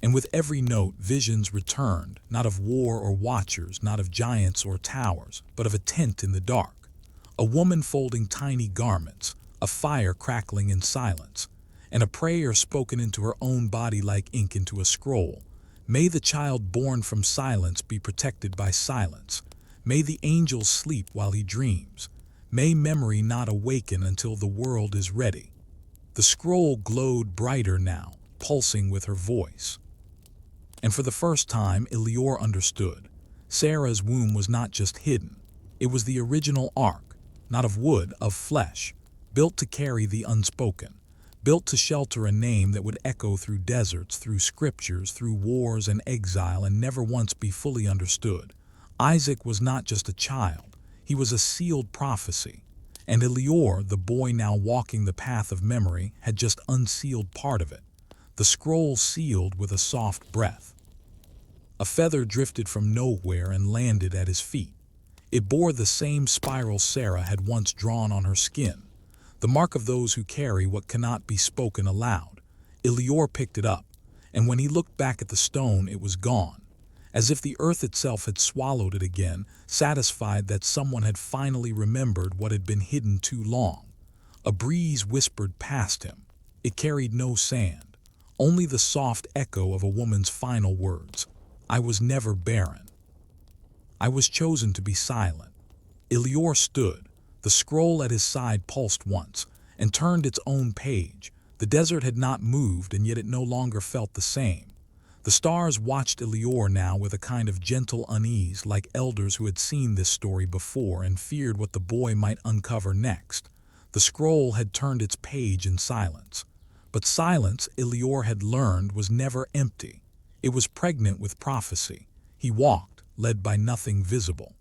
And with every note, visions returned, not of war or watchers, not of giants or towers, but of a tent in the dark. A woman folding tiny garments, a fire crackling in silence, and a prayer spoken into her own body like ink into a scroll. May the child born from silence be protected by silence. May the angel sleep while he dreams. May memory not awaken until the world is ready. The scroll glowed brighter now, pulsing with her voice. And for the first time, Elior understood. Sarah's womb was not just hidden. It was the original ark, not of wood, of flesh, built to carry the unspoken, built to shelter a name that would echo through deserts, through scriptures, through wars and exile, and never once be fully understood. Isaac was not just a child. He was a sealed prophecy. And Elior, the boy now walking the path of memory, had just unsealed part of it. The scroll sealed with a soft breath. A feather drifted from nowhere and landed at his feet. It bore the same spiral Sarah had once drawn on her skin, the mark of those who carry what cannot be spoken aloud. Elior picked it up, and when he looked back at the stone, it was gone, as if the earth itself had swallowed it again, satisfied that someone had finally remembered what had been hidden too long. A breeze whispered past him. It carried no sand, only the soft echo of a woman's final words. I was never barren. I was chosen to be silent. Elior stood. The scroll at his side pulsed once, and turned its own page. The desert had not moved, and yet it no longer felt the same. The stars watched Elior now with a kind of gentle unease, like elders who had seen this story before and feared what the boy might uncover next. The scroll had turned its page in silence. But silence, Elior had learned, was never empty. It was pregnant with prophecy. He walked, led by nothing visible.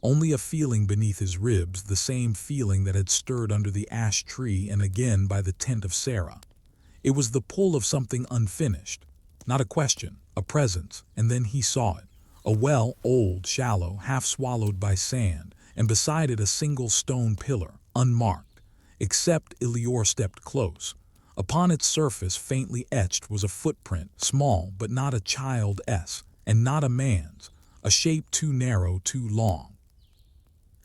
Only a feeling beneath his ribs, the same feeling that had stirred under the ash tree and again by the tent of Sarah. It was the pull of something unfinished. Not a question, a presence, and then he saw it. A well, old, shallow, half swallowed by sand, and beside it a single stone pillar, unmarked. Except Elior stepped close. Upon its surface, faintly etched, was a footprint, small but not a child's, and not a man's, a shape too narrow, too long.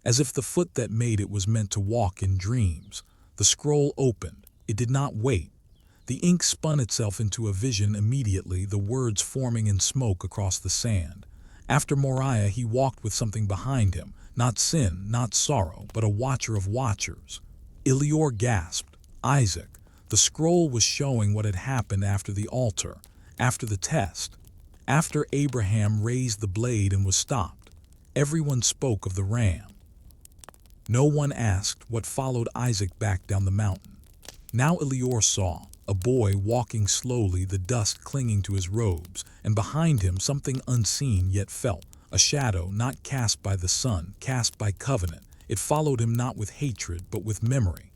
As if the foot that made it was meant to walk in dreams. The scroll opened. It did not wait. The ink spun itself into a vision immediately, the words forming in smoke across the sand. After Moriah, he walked with something behind him, not sin, not sorrow, but a watcher of watchers. Elior gasped. Isaac. The scroll was showing what had happened after the altar, after the test, after Abraham raised the blade and was stopped. Everyone spoke of the ram. No one asked what followed Isaac back down the mountain. Now Elior saw a boy walking slowly, the dust clinging to his robes, and behind him something unseen yet felt, a shadow not cast by the sun, cast by covenant. It followed him not with hatred, but with memory.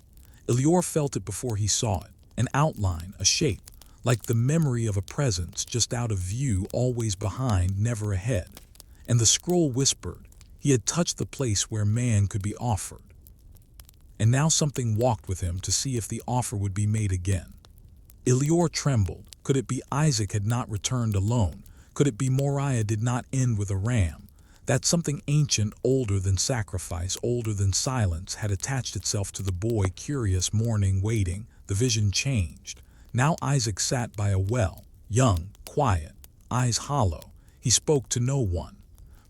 Elior felt it before he saw it, an outline, a shape, like the memory of a presence just out of view, always behind, never ahead. And the scroll whispered, he had touched the place where man could be offered. And now something walked with him to see if the offer would be made again. Elior trembled. Could it be Isaac had not returned alone? Could it be Moriah did not end with a ram? That something ancient, older than sacrifice, older than silence, had attached itself to the boy, curious, mourning, waiting. The vision changed. Now Isaac sat by a well, young, quiet, eyes hollow. He spoke to no one.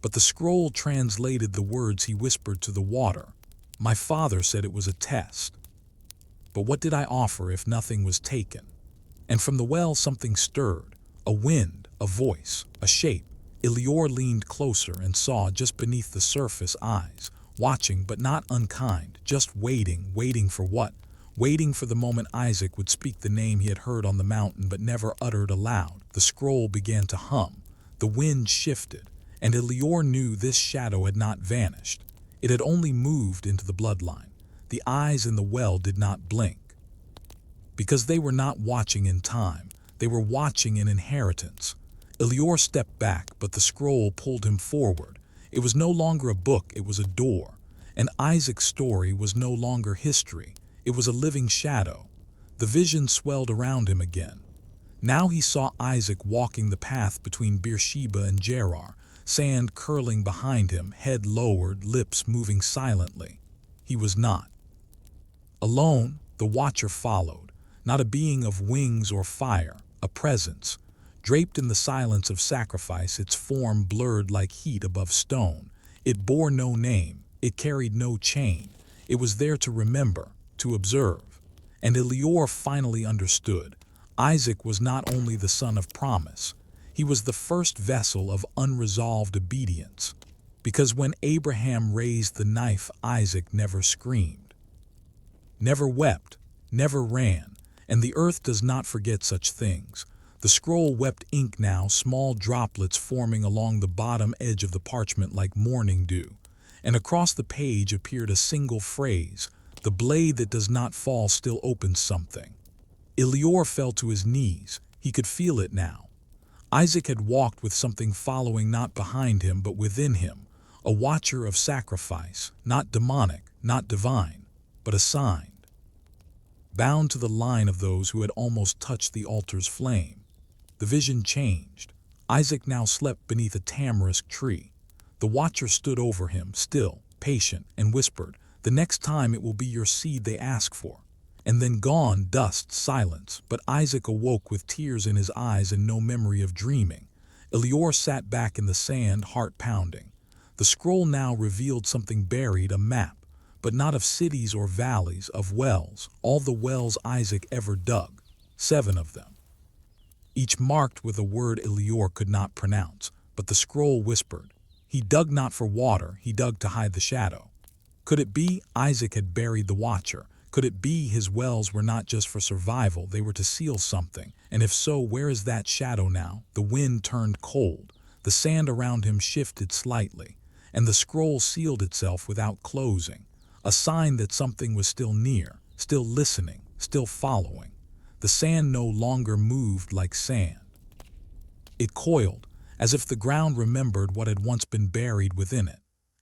But the scroll translated the words he whispered to the water. My father said it was a test. But what did I offer if nothing was taken? And from the well something stirred, a wind, a voice, a shape. Elior leaned closer and saw just beneath the surface eyes, watching but not unkind, just waiting, waiting for what? Waiting for the moment Isaac would speak the name he had heard on the mountain but never uttered aloud. The scroll began to hum. The wind shifted, and Elior knew this shadow had not vanished. It had only moved into the bloodline. The eyes in the well did not blink. Because they were not watching in time, they were watching in inheritance. Elior stepped back, but the scroll pulled him forward. It was no longer a book, it was a door. And Isaac's story was no longer history, it was a living shadow. The vision swelled around him again. Now he saw Isaac walking the path between Beersheba and Gerar, sand curling behind him, head lowered, lips moving silently. He was not alone. The Watcher followed, not a being of wings or fire, a presence. Draped in the silence of sacrifice, its form blurred like heat above stone. It bore no name, it carried no chain. It was there to remember, to observe. And Elior finally understood. Isaac was not only the son of promise, he was the first vessel of unresolved obedience. Because when Abraham raised the knife, Isaac never screamed, never wept, never ran, and the earth does not forget such things. The scroll wept ink now, small droplets forming along the bottom edge of the parchment like morning dew. And across the page appeared a single phrase, the blade that does not fall still opens something. Elior fell to his knees. He could feel it now. Isaac had walked with something following, not behind him but within him, a watcher of sacrifice, not demonic, not divine, but assigned, bound to the line of those who had almost touched the altar's flame. The vision changed. Isaac now slept beneath a tamarisk tree. The Watcher stood over him, still, patient, and whispered, the next time it will be your seed they ask for. And then gone, dust, silence, but Isaac awoke with tears in his eyes and no memory of dreaming. Elior sat back in the sand, heart pounding. The scroll now revealed something buried, a map, but not of cities or valleys, of wells, all the wells Isaac ever dug, 7 of them, each marked with a word Elior could not pronounce, but the scroll whispered. He dug not for water, he dug to hide the shadow. Could it be Isaac had buried the Watcher? Could it be his wells were not just for survival, they were to seal something? And if so, where is that shadow now? The wind turned cold. The sand around him shifted slightly, and the scroll sealed itself without closing, a sign that something was still near, still listening, still following. The sand no longer moved like sand. It coiled, as if the ground remembered what had once been buried within it.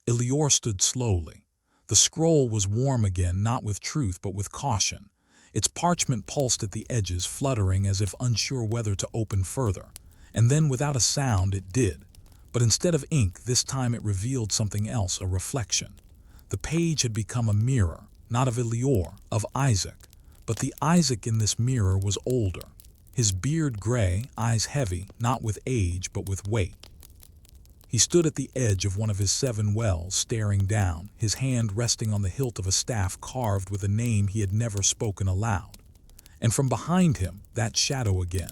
Elior stood slowly. The scroll was warm again, not with truth but with caution. Its parchment pulsed at the edges, fluttering as if unsure whether to open further. And then, without a sound, it did. But instead of ink, this time it revealed something else, a reflection. The page had become a mirror, not of Elior, of Isaac. But the Isaac in this mirror was older, his beard gray, eyes heavy, not with age but with weight. He stood at the edge of one of his 7 wells, staring down, his hand resting on the hilt of a staff carved with a name he had never spoken aloud. And from behind him, that shadow again.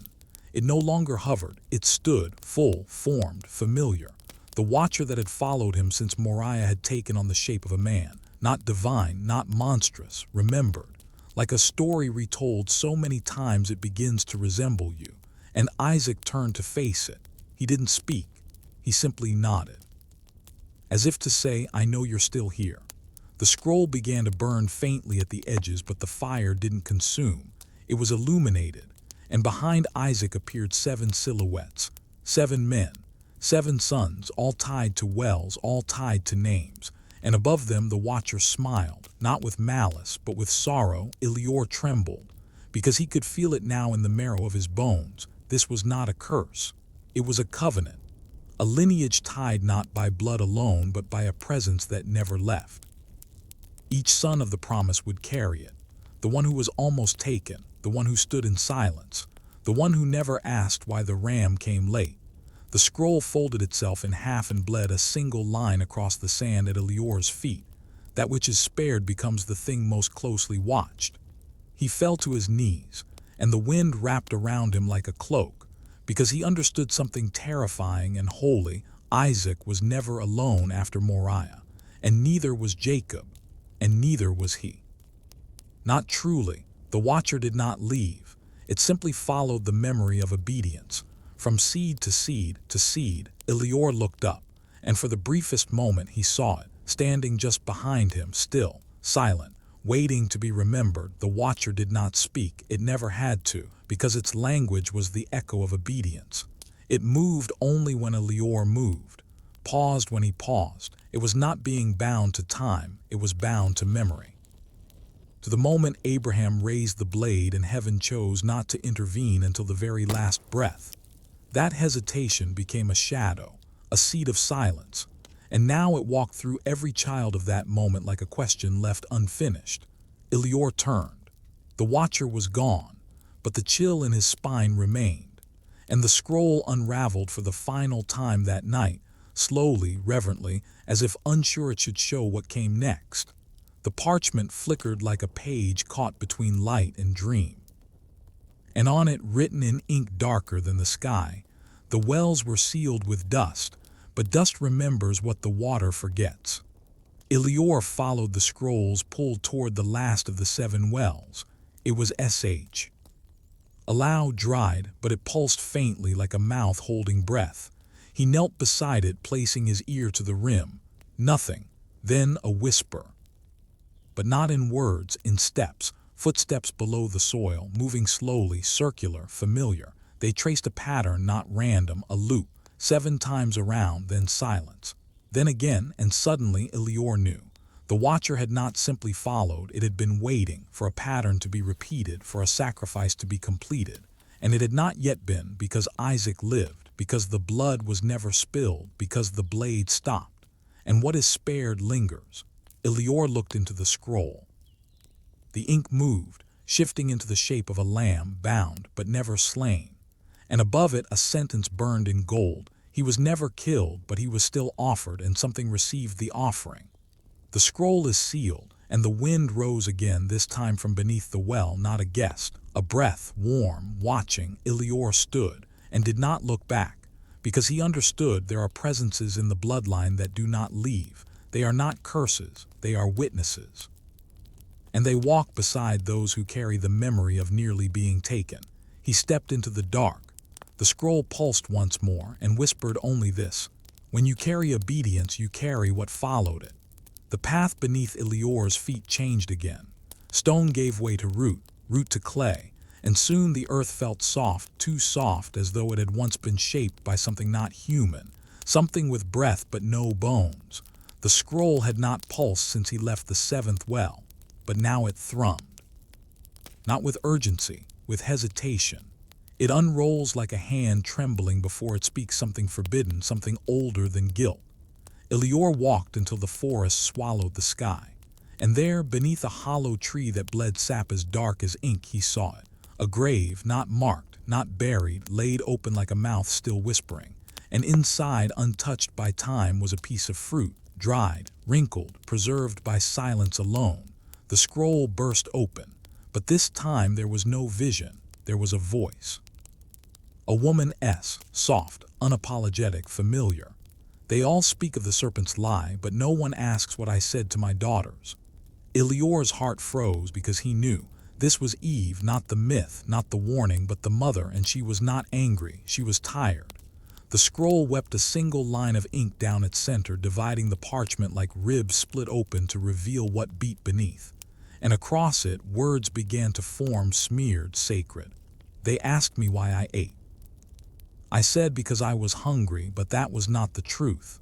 It no longer hovered, it stood, full, formed, familiar. The Watcher that had followed him since Moriah had taken on the shape of a man, not divine, not monstrous, remembered. Like a story retold so many times it begins to resemble you. And Isaac turned to face it. He didn't speak. He simply nodded. as if to say, I know you're still here. The scroll began to burn faintly at the edges, but the fire didn't consume. It was illuminated, and behind Isaac appeared 7 silhouettes, 7 men, 7 sons, all tied to wells, all tied to names. And above them the Watcher smiled, not with malice, but with sorrow. Elior trembled, because he could feel it now in the marrow of his bones. This was not a curse. It was a covenant, a lineage tied not by blood alone, but by a presence that never left. Each son of the promise would carry it, the one who was almost taken, the one who stood in silence, the one who never asked why the ram came late. The scroll folded itself in half and bled a single line across the sand at Elior's feet. That which is spared becomes the thing most closely watched. He fell to his knees, and the wind wrapped around him like a cloak, because he understood something terrifying and holy. Isaac was never alone after Moriah, and neither was Jacob, and neither was he. Not truly. The Watcher did not leave. It simply followed the memory of obedience. From seed to seed to seed, Elior looked up, and for the briefest moment he saw it, standing just behind him, still, silent, waiting to be remembered. The Watcher did not speak. It never had to, because its language was the echo of obedience. It moved only when Elior moved, paused when he paused. It was not being bound to time, it was bound to memory. To the moment Abraham raised the blade and heaven chose not to intervene until the very last breath. That hesitation became a shadow, a seed of silence, and now it walked through every child of that moment like a question left unfinished. Elior turned. The Watcher was gone, but the chill in his spine remained, and the scroll unraveled for the final time that night, slowly, reverently, as if unsure it should show what came next. The parchment flickered like a page caught between light and dream. And on it, written in ink darker than the sky, the wells were sealed with dust, but dust remembers what the water forgets. Elior followed the scrolls pulled toward the last of the 7 wells. It was SH. Aloud dried, but it pulsed faintly like a mouth holding breath. He knelt beside it, placing his ear to the rim. Nothing. Then a whisper. But not in words, in steps. Footsteps below the soil, moving slowly, circular, familiar. They traced a pattern, not random, a loop, 7 times around, then silence. Then again, and suddenly Elior knew. The Watcher had not simply followed, it had been waiting for a pattern to be repeated, for a sacrifice to be completed. And it had not yet been, because Isaac lived, because the blood was never spilled, because the blade stopped. And what is spared lingers. Elior looked into the scroll. The ink moved, shifting into the shape of a lamb, bound but never slain. And above it a sentence burned in gold. He was never killed, but he was still offered, and something received the offering. The scroll is sealed, and the wind rose again, this time from beneath the well, not a guest. A breath, warm, watching. Elior stood, and did not look back, because he understood there are presences in the bloodline that do not leave. They are not curses, they are witnesses. And they walk beside those who carry the memory of nearly being taken. He stepped into the dark. The scroll pulsed once more and whispered only this: when you carry obedience, you carry what followed it. The path beneath Elior's feet changed again. Stone gave way to root, root to clay, and soon the earth felt soft, too soft, as though it had once been shaped by something not human, something with breath but no bones. The scroll had not pulsed since he left the 7th well, but now it thrummed. Not with urgency, with hesitation. It unrolls like a hand trembling before it speaks something forbidden, something older than guilt. Elior walked until the forest swallowed the sky, and there, beneath a hollow tree that bled sap as dark as ink, he saw it. A grave, not marked, not buried, laid open like a mouth still whispering, and inside, untouched by time, was a piece of fruit, dried, wrinkled, preserved by silence alone. The scroll burst open, but this time there was no vision, there was a voice. A woman's, soft, unapologetic, familiar. They all speak of the serpent's lie, but no one asks what I said to my daughters. Elior's heart froze because he knew. This was Eve, not the myth, not the warning, but the mother, and she was not angry, she was tired. The scroll wept a single line of ink down its center, dividing the parchment like ribs split open to reveal what beat beneath. And across it, words began to form, smeared sacred. They asked me why I ate. I said because I was hungry, but that was not the truth.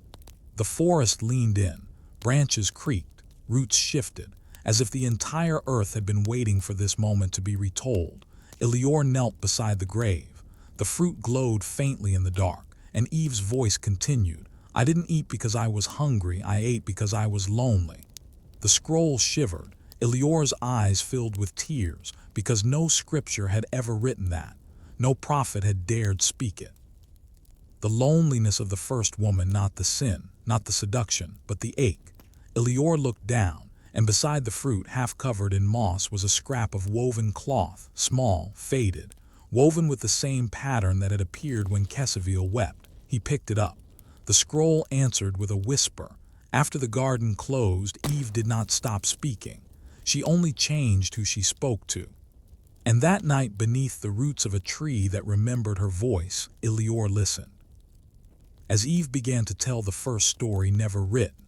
The forest leaned in, branches creaked, roots shifted, as if the entire earth had been waiting for this moment to be retold. Elior knelt beside the grave. The fruit glowed faintly in the dark, and Eve's voice continued, "I didn't eat because I was hungry, I ate because I was lonely." The scroll shivered. Elior's eyes filled with tears, because no scripture had ever written that. No prophet had dared speak it. The loneliness of the first woman, not the sin, not the seduction, but the ache. Elior looked down, and beside the fruit, half covered in moss, was a scrap of woven cloth, small, faded, woven with the same pattern that had appeared when Kesavil wept. He picked it up. The scroll answered with a whisper. After the garden closed, Eve did not stop speaking. She only changed who she spoke to. And that night, beneath the roots of a tree that remembered her voice, Elior listened. As Eve began to tell the first story never written,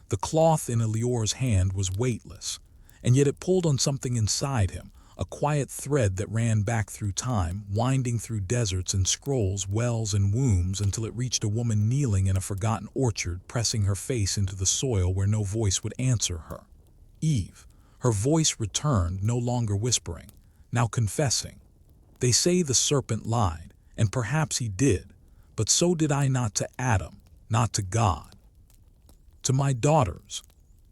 the cloth in Elior's hand was weightless, and yet it pulled on something inside him, a quiet thread that ran back through time, winding through deserts and scrolls, wells and wombs, until it reached a woman kneeling in a forgotten orchard, pressing her face into the soil where no voice would answer her. Eve. Her voice returned, no longer whispering, now confessing. "They say the serpent lied, and perhaps he did, but so did I, not to Adam, not to God. To my daughters."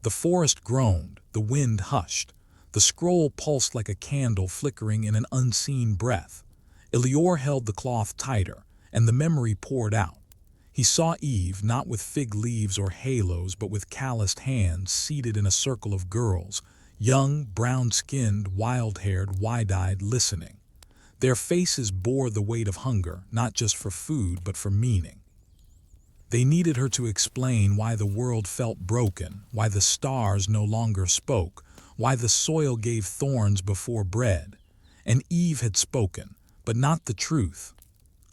The forest groaned, the wind hushed. The scroll pulsed like a candle flickering in an unseen breath. Elior held the cloth tighter, and the memory poured out. He saw Eve, not with fig leaves or halos, but with calloused hands, seated in a circle of girls, young, brown-skinned, wild-haired, wide-eyed, listening. Their faces bore the weight of hunger, not just for food, but for meaning. They needed her to explain why the world felt broken, why the stars no longer spoke, why the soil gave thorns before bread. And Eve had spoken, but not the truth.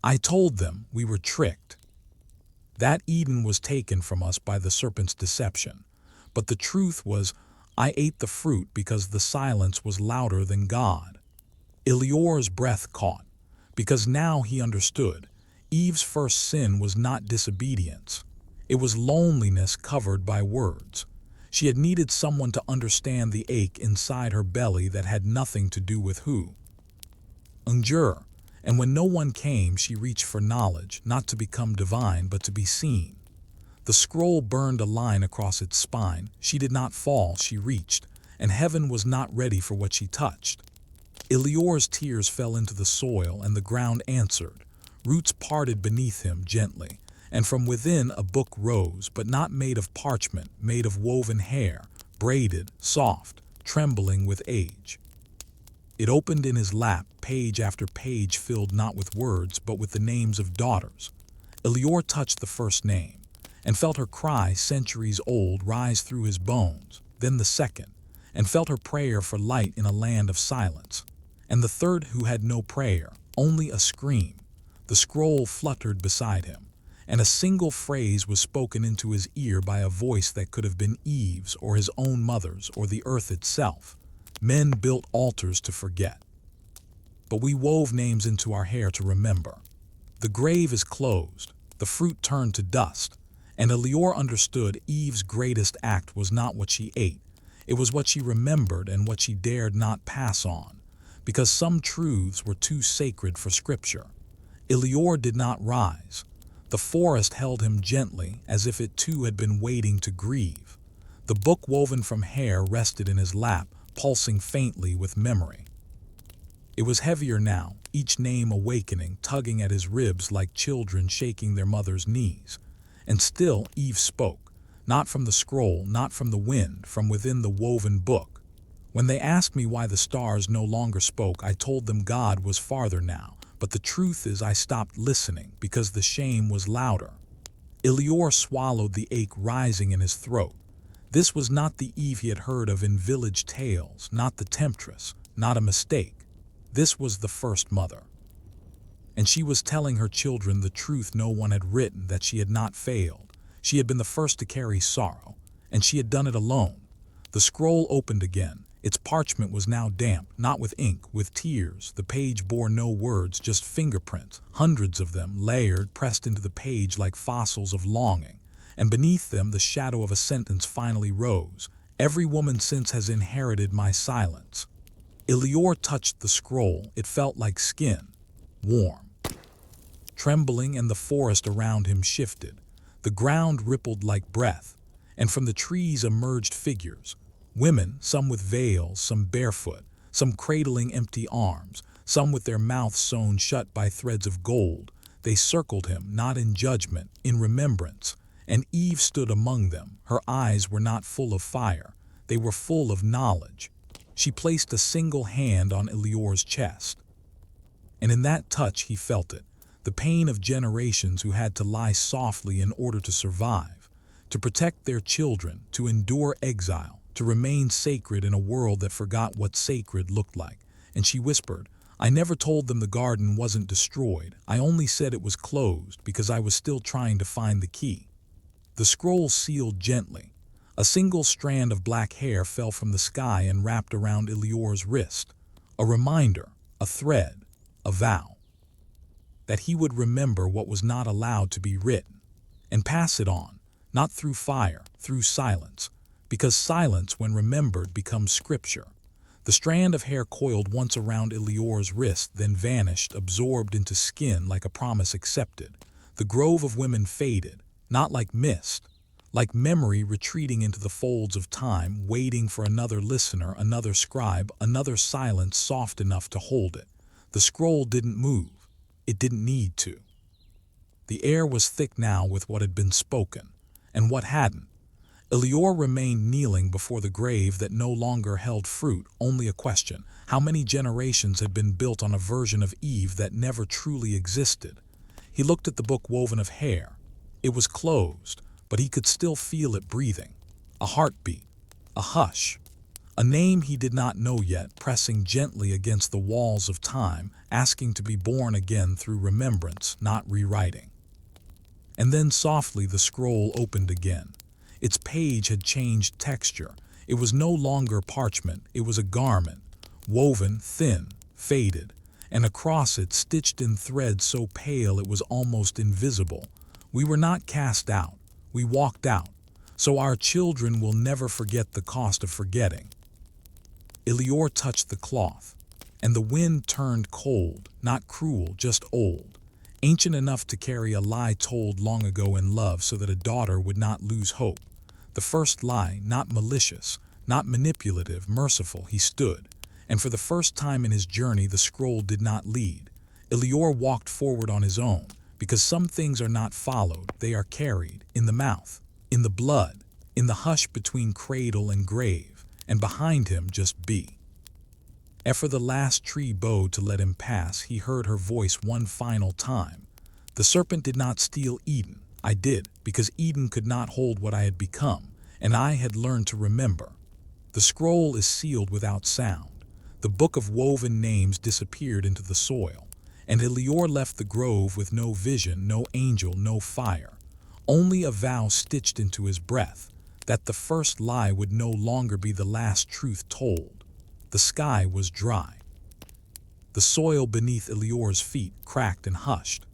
"I told them we were tricked. That Eden was taken from us by the serpent's deception. But the truth was, I ate the fruit because the silence was louder than God." Elior's breath caught, because now he understood. Eve's first sin was not disobedience. It was loneliness covered by words. She had needed someone to understand the ache inside her belly that had nothing to do with who. Unjur. And when no one came, she reached for knowledge, not to become divine, but to be seen. The scroll burned a line across its spine. She did not fall, she reached, and heaven was not ready for what she touched. Elior's tears fell into the soil, and the ground answered. Roots parted beneath him gently, and from within a book rose, but not made of parchment, made of woven hair, braided, soft, trembling with age. It opened in his lap, page after page filled not with words, but with the names of daughters. Elior touched the first name, and felt her cry, centuries old, rise through his bones, then the second, and felt her prayer for light in a land of silence. And the third, who had no prayer, only a scream. The scroll fluttered beside him, and a single phrase was spoken into his ear by a voice that could have been Eve's or his own mother's or the earth itself. "Men built altars to forget, but we wove names into our hair to remember. The grave is closed, the fruit turned to dust." And Elior understood Eve's greatest act was not what she ate. It was what she remembered and what she dared not pass on, because some truths were too sacred for scripture. Elior did not rise. The forest held him gently, as if it too had been waiting to grieve. The book woven from hair rested in his lap, pulsing faintly with memory. It was heavier now, each name awakening, tugging at his ribs like children shaking their mother's knees. And still Eve spoke, not from the scroll, not from the wind, from within the woven book. "When they asked me why the stars no longer spoke, I told them God was farther now. But the truth is, I stopped listening because the shame was louder." Elior swallowed the ache rising in his throat. This was not the Eve he had heard of in village tales, not the temptress, not a mistake. This was the first mother. And she was telling her children the truth no one had written, that she had not failed. She had been the first to carry sorrow, and she had done it alone. The scroll opened again. Its parchment was now damp, not with ink, with tears. The page bore no words, just fingerprints, hundreds of them, layered, pressed into the page like fossils of longing. And beneath them the shadow of a sentence finally rose. Every woman since has inherited my silence. Elior touched the scroll. It felt like skin, warm, trembling, and the forest around him shifted. The ground rippled like breath, and from the trees emerged figures. Women, some with veils, some barefoot, some cradling empty arms, some with their mouths sewn shut by threads of gold. They circled him, not in judgment, in remembrance. And Eve stood among them. Her eyes were not full of fire. They were full of knowledge. She placed a single hand on Elior's chest. And in that touch he felt it, the pain of generations who had to lie softly in order to survive, to protect their children, to endure exile, to remain sacred in a world that forgot what sacred looked like. And she whispered, "I never told them the garden wasn't destroyed. I only said it was closed because I was still trying to find the key." The scroll sealed gently. A single strand of black hair fell from the sky and wrapped around Elior's wrist. A reminder, a thread, a vow. That he would remember what was not allowed to be written, and pass it on, not through fire, through silence. Because silence, when remembered, becomes scripture. The strand of hair coiled once around Elior's wrist, then vanished, absorbed into skin like a promise accepted. The grove of women faded, not like mist, like memory retreating into the folds of time, waiting for another listener, another scribe, another silence soft enough to hold it. The scroll didn't move. It didn't need to. The air was thick now with what had been spoken, and what hadn't. Elior remained kneeling before the grave that no longer held fruit, only a question. How many generations had been built on a version of Eve that never truly existed? He looked at the book woven of hair. It was closed, but he could still feel it breathing. A heartbeat, a hush, a name he did not know yet, pressing gently against the walls of time, asking to be born again through remembrance, not rewriting. And then softly the scroll opened again. Its page had changed texture. It was no longer parchment, it was a garment, woven, thin, faded, and across it, stitched in thread so pale it was almost invisible. We were not cast out, we walked out, so our children will never forget the cost of forgetting. Elior touched the cloth, and the wind turned cold, not cruel, just old, ancient enough to carry a lie told long ago in love so that a daughter would not lose hope. The first lie, not malicious, not manipulative, merciful. He stood, and for the first time in his journey the scroll did not lead. Elior walked forward on his own, because some things are not followed, they are carried, in the mouth, in the blood, in the hush between cradle and grave, and behind him just be. Ere the last tree bowed to let him pass, he heard her voice one final time. The serpent did not steal Eden. I did, because Eden could not hold what I had become, and I had learned to remember. The scroll is sealed without sound. The book of woven names disappeared into the soil, and Elior left the grove with no vision, no angel, no fire, only a vow stitched into his breath, that the first lie would no longer be the last truth told. The sky was dry. The soil beneath Elior's feet cracked and hushed.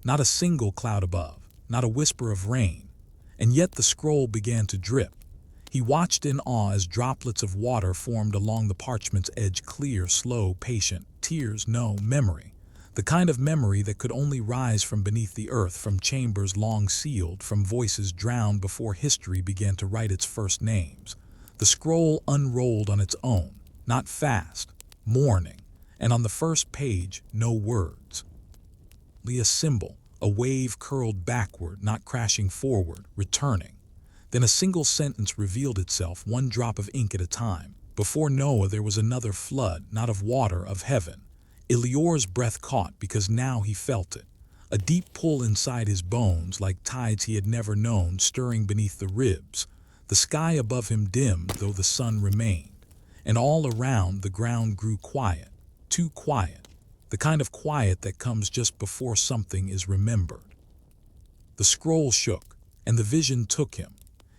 Not a single cloud above. Not a whisper of rain, and yet the scroll began to drip. He watched in awe as droplets of water formed along the parchment's edge, clear, slow, patient. Tears, no, memory. The kind of memory that could only rise from beneath the earth, from chambers long sealed, from voices drowned before history began to write its first names. The scroll unrolled on its own, not fast, mourning, and on the first page, no words. A symbol. A wave curled backward, not crashing forward, returning. Then a single sentence revealed itself, one drop of ink at a time. Before Noah there was another flood, not of water, of heaven. Elior's breath caught because now he felt it. A deep pull inside his bones, like tides he had never known, stirring beneath the ribs. The sky above him dimmed, though the sun remained. And all around the ground grew quiet, too quiet. the kind of quiet that comes just before something is remembered. The scroll shook, and the vision took him.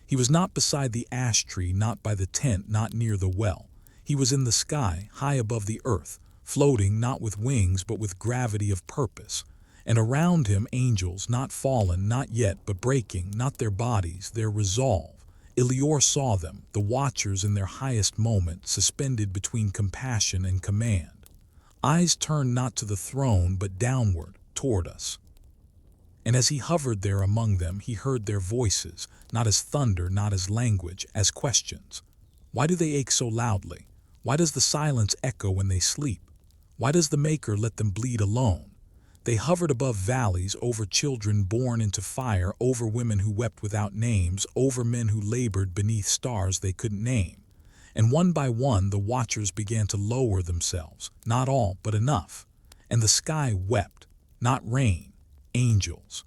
He was not beside the ash tree, not by the tent, not near the well. He was in the sky, high above the earth, floating not with wings but with gravity of purpose. And around him angels, not fallen, not yet, but breaking, not their bodies, their resolve. Elior saw them, the watchers in their highest moment, suspended between compassion and command. Eyes turned not to the throne but downward, toward us. And as he hovered there among them, he heard their voices, not as thunder, not as language, as questions. Why do they ache so loudly? Why does the silence echo when they sleep? Why does the Maker let them bleed alone? They hovered above valleys, over children born into fire, over women who wept without names, over men who labored beneath stars they couldn't name. And one by one the watchers began to lower themselves, not all, but enough. And the sky wept, not rain, angels.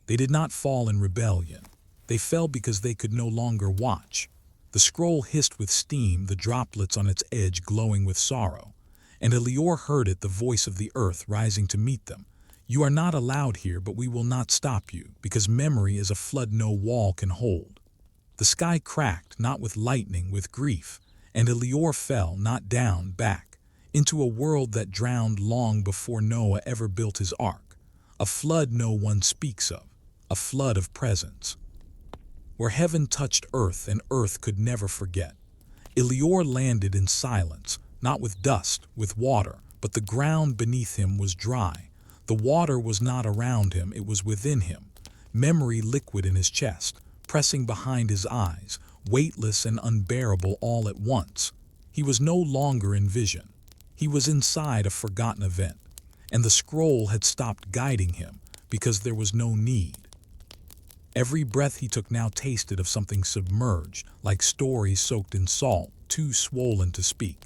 They did not fall in rebellion. They fell because they could no longer watch. The scroll hissed with steam, the droplets on its edge glowing with sorrow. And Elior heard it, the voice of the earth rising to meet them. You are not allowed here, but we will not stop you, because memory is a flood no wall can hold. The sky cracked, not with lightning, with grief, and Elior fell, not down, back, into a world that drowned long before Noah ever built his ark. A flood no one speaks of, a flood of presence. Where heaven touched earth and earth could never forget. Elior landed in silence, not with dust, with water, but the ground beneath him was dry. The water was not around him, it was within him. Memory liquid in his chest, pressing behind his eyes, weightless and unbearable all at once. He was no longer in vision. He was inside a forgotten event, and the scroll had stopped guiding him because there was no need. Every breath he took now tasted of something submerged, like stories soaked in salt, too swollen to speak.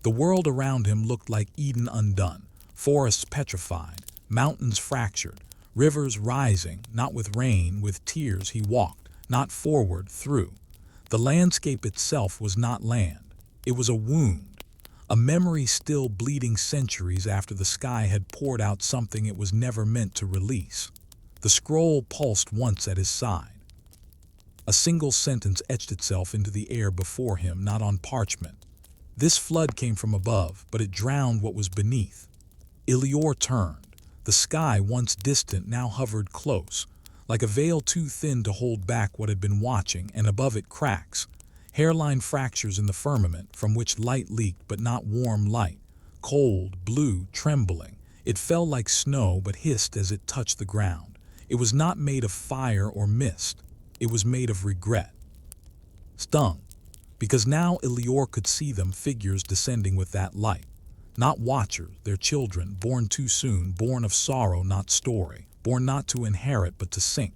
The world around him looked like Eden undone, forests petrified, mountains fractured, rivers rising, not with rain, with tears he walked, not forward, through. The landscape itself was not land. It was a wound, a memory still bleeding centuries after the sky had poured out something it was never meant to release. The scroll pulsed once at his side. A single sentence etched itself into the air before him, not on parchment. This flood came from above, but it drowned what was beneath. Elior turned. The sky, once distant, now hovered close, like a veil too thin to hold back what had been watching, and above it cracks, hairline fractures in the firmament from which light leaked, but not warm light, cold, blue, trembling. It fell like snow, but hissed as it touched the ground. It was not made of fire or mist. It was made of regret. Stung, because now Elior could see them, figures descending with that light. Not watchers, their children, born too soon, born of sorrow, not story, born not to inherit but to sink.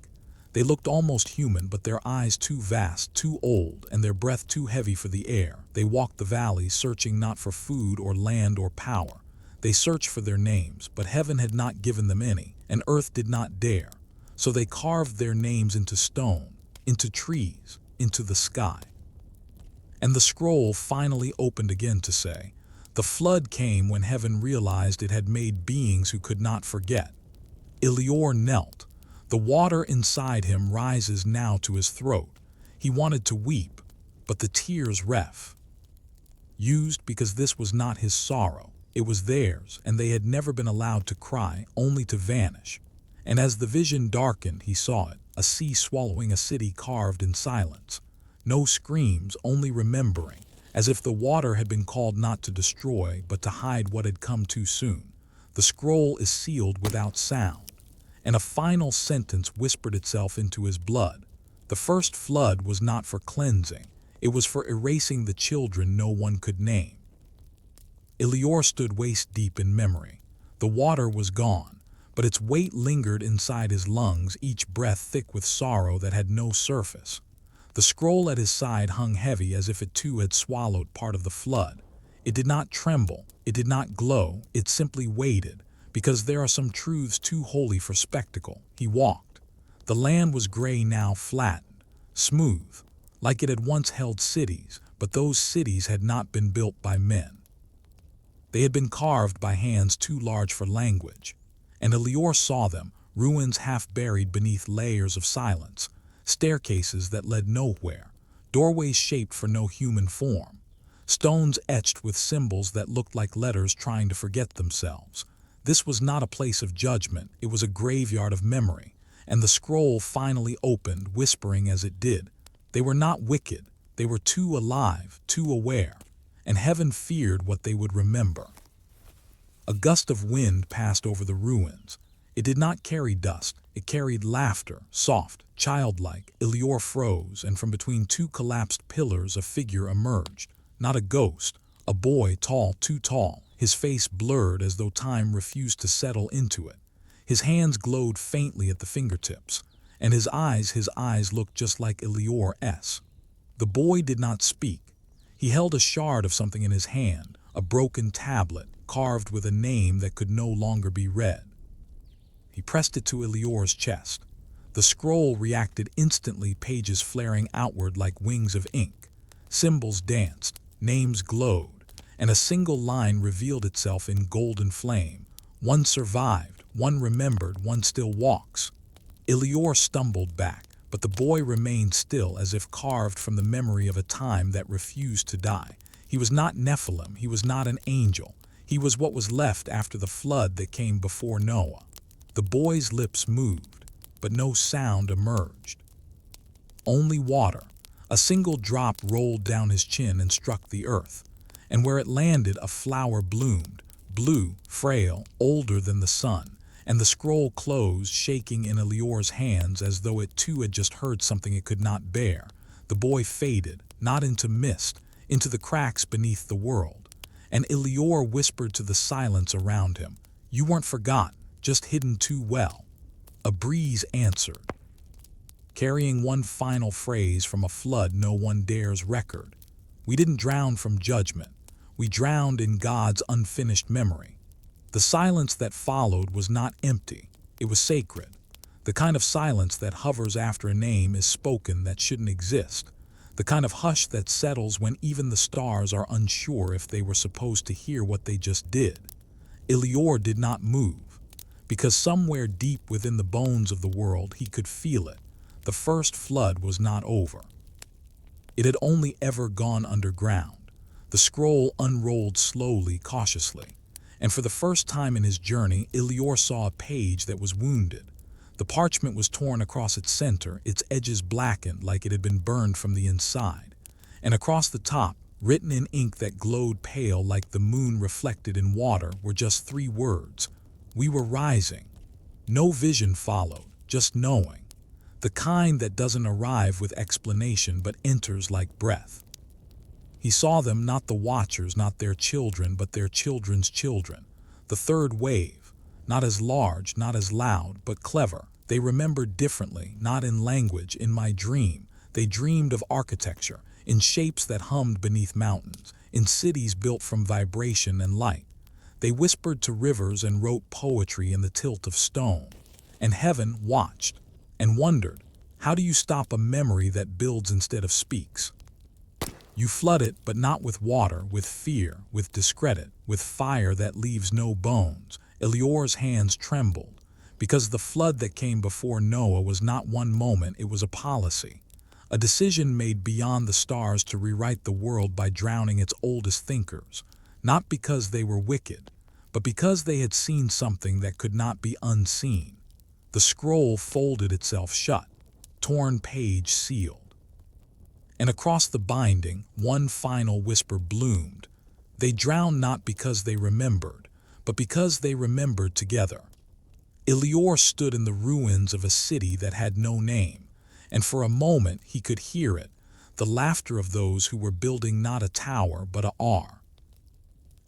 They looked almost human, but their eyes too vast, too old, and their breath too heavy for the air. They walked the valleys, searching not for food or land or power. They searched for their names, but heaven had not given them any, and earth did not dare. So they carved their names into stone, into trees, into the sky. And the scroll finally opened again to say, the flood came when heaven realized it had made beings who could not forget. Elior knelt. The water inside him rises now to his throat. He wanted to weep, but the tears used because this was not his sorrow. It was theirs, and they had never been allowed to cry, only to vanish. And as the vision darkened, he saw it, a sea swallowing a city carved in silence. No screams, only remembering, as if the water had been called not to destroy, but to hide what had come too soon. The scroll is sealed without sound, and a final sentence whispered itself into his blood. The first flood was not for cleansing, it was for erasing the children no one could name. Elior stood waist deep in memory. The water was gone, but its weight lingered inside his lungs, each breath thick with sorrow that had no surface. The scroll at his side hung heavy as if it too had swallowed part of the flood. It did not tremble, it did not glow, it simply waited, because there are some truths too holy for spectacle. He walked. The land was gray now, flattened, smooth, like it had once held cities, but those cities had not been built by men. They had been carved by hands too large for language, and Elior saw them, ruins half buried beneath layers of silence, staircases that led nowhere, doorways shaped for no human form, stones etched with symbols that looked like letters trying to forget themselves. This was not a place of judgment, it was a graveyard of memory, and the scroll finally opened, whispering as it did. They were not wicked, they were too alive, too aware, and heaven feared what they would remember. A gust of wind passed over the ruins. It did not carry dust, it carried laughter, soft, childlike. Elior froze, and from between two collapsed pillars a figure emerged. Not a ghost, a boy tall, too tall, his face blurred as though time refused to settle into it. His hands glowed faintly at the fingertips, and his eyes looked just like Elior's. The boy did not speak. He held a shard of something in his hand, a broken tablet, carved with a name that could no longer be read. He pressed it to Elior's chest. The scroll reacted instantly, pages flaring outward like wings of ink. Symbols danced, names glowed, and a single line revealed itself in golden flame. One survived, one remembered, one still walks. Elior stumbled back, but the boy remained still, as if carved from the memory of a time that refused to die. He was not Nephilim, he was not an angel. He was what was left after the flood that came before Noah. The boy's lips moved, but no sound emerged. Only water. A single drop rolled down his chin and struck the earth, and where it landed a flower bloomed, blue, frail, older than the sun, and the scroll closed, shaking in Elior's hands as though it too had just heard something it could not bear. The boy faded, not into mist, into the cracks beneath the world, and Elior whispered to the silence around him, "You weren't forgotten, just hidden too well." A breeze answered, carrying one final phrase from a flood no one dares record. "We didn't drown from judgment. We drowned in God's unfinished memory." The silence that followed was not empty, it was sacred. The kind of silence that hovers after a name is spoken that shouldn't exist. The kind of hush that settles when even the stars are unsure if they were supposed to hear what they just did. Elior did not move, because somewhere deep within the bones of the world he could feel it. The first flood was not over. It had only ever gone underground. The scroll unrolled slowly, cautiously, and for the first time in his journey, Elior saw a page that was wounded. The parchment was torn across its center, its edges blackened like it had been burned from the inside, and across the top, written in ink that glowed pale like the moon reflected in water, were just 3 words: "We were rising." No vision followed, just knowing. The kind that doesn't arrive with explanation but enters like breath. He saw them, not the Watchers, not their children, but their children's children. The third wave, not as large, not as loud, but clever. They remembered differently, not in language. In my dream, they dreamed of architecture, in shapes that hummed beneath mountains, in cities built from vibration and light. They whispered to rivers and wrote poetry in the tilt of stone. And heaven watched and wondered, how do you stop a memory that builds instead of speaks? You flood it, but not with water, with fear, with discredit, with fire that leaves no bones. Elior's hands trembled, because the flood that came before Noah was not one moment, it was a policy. A decision made beyond the stars to rewrite the world by drowning its oldest thinkers, not because they were wicked, but because they had seen something that could not be unseen. The scroll folded itself shut, torn page sealed. And across the binding, one final whisper bloomed. They drowned not because they remembered, but because they remembered together. Elior stood in the ruins of a city that had no name, and for a moment he could hear it, the laughter of those who were building not a tower but a R.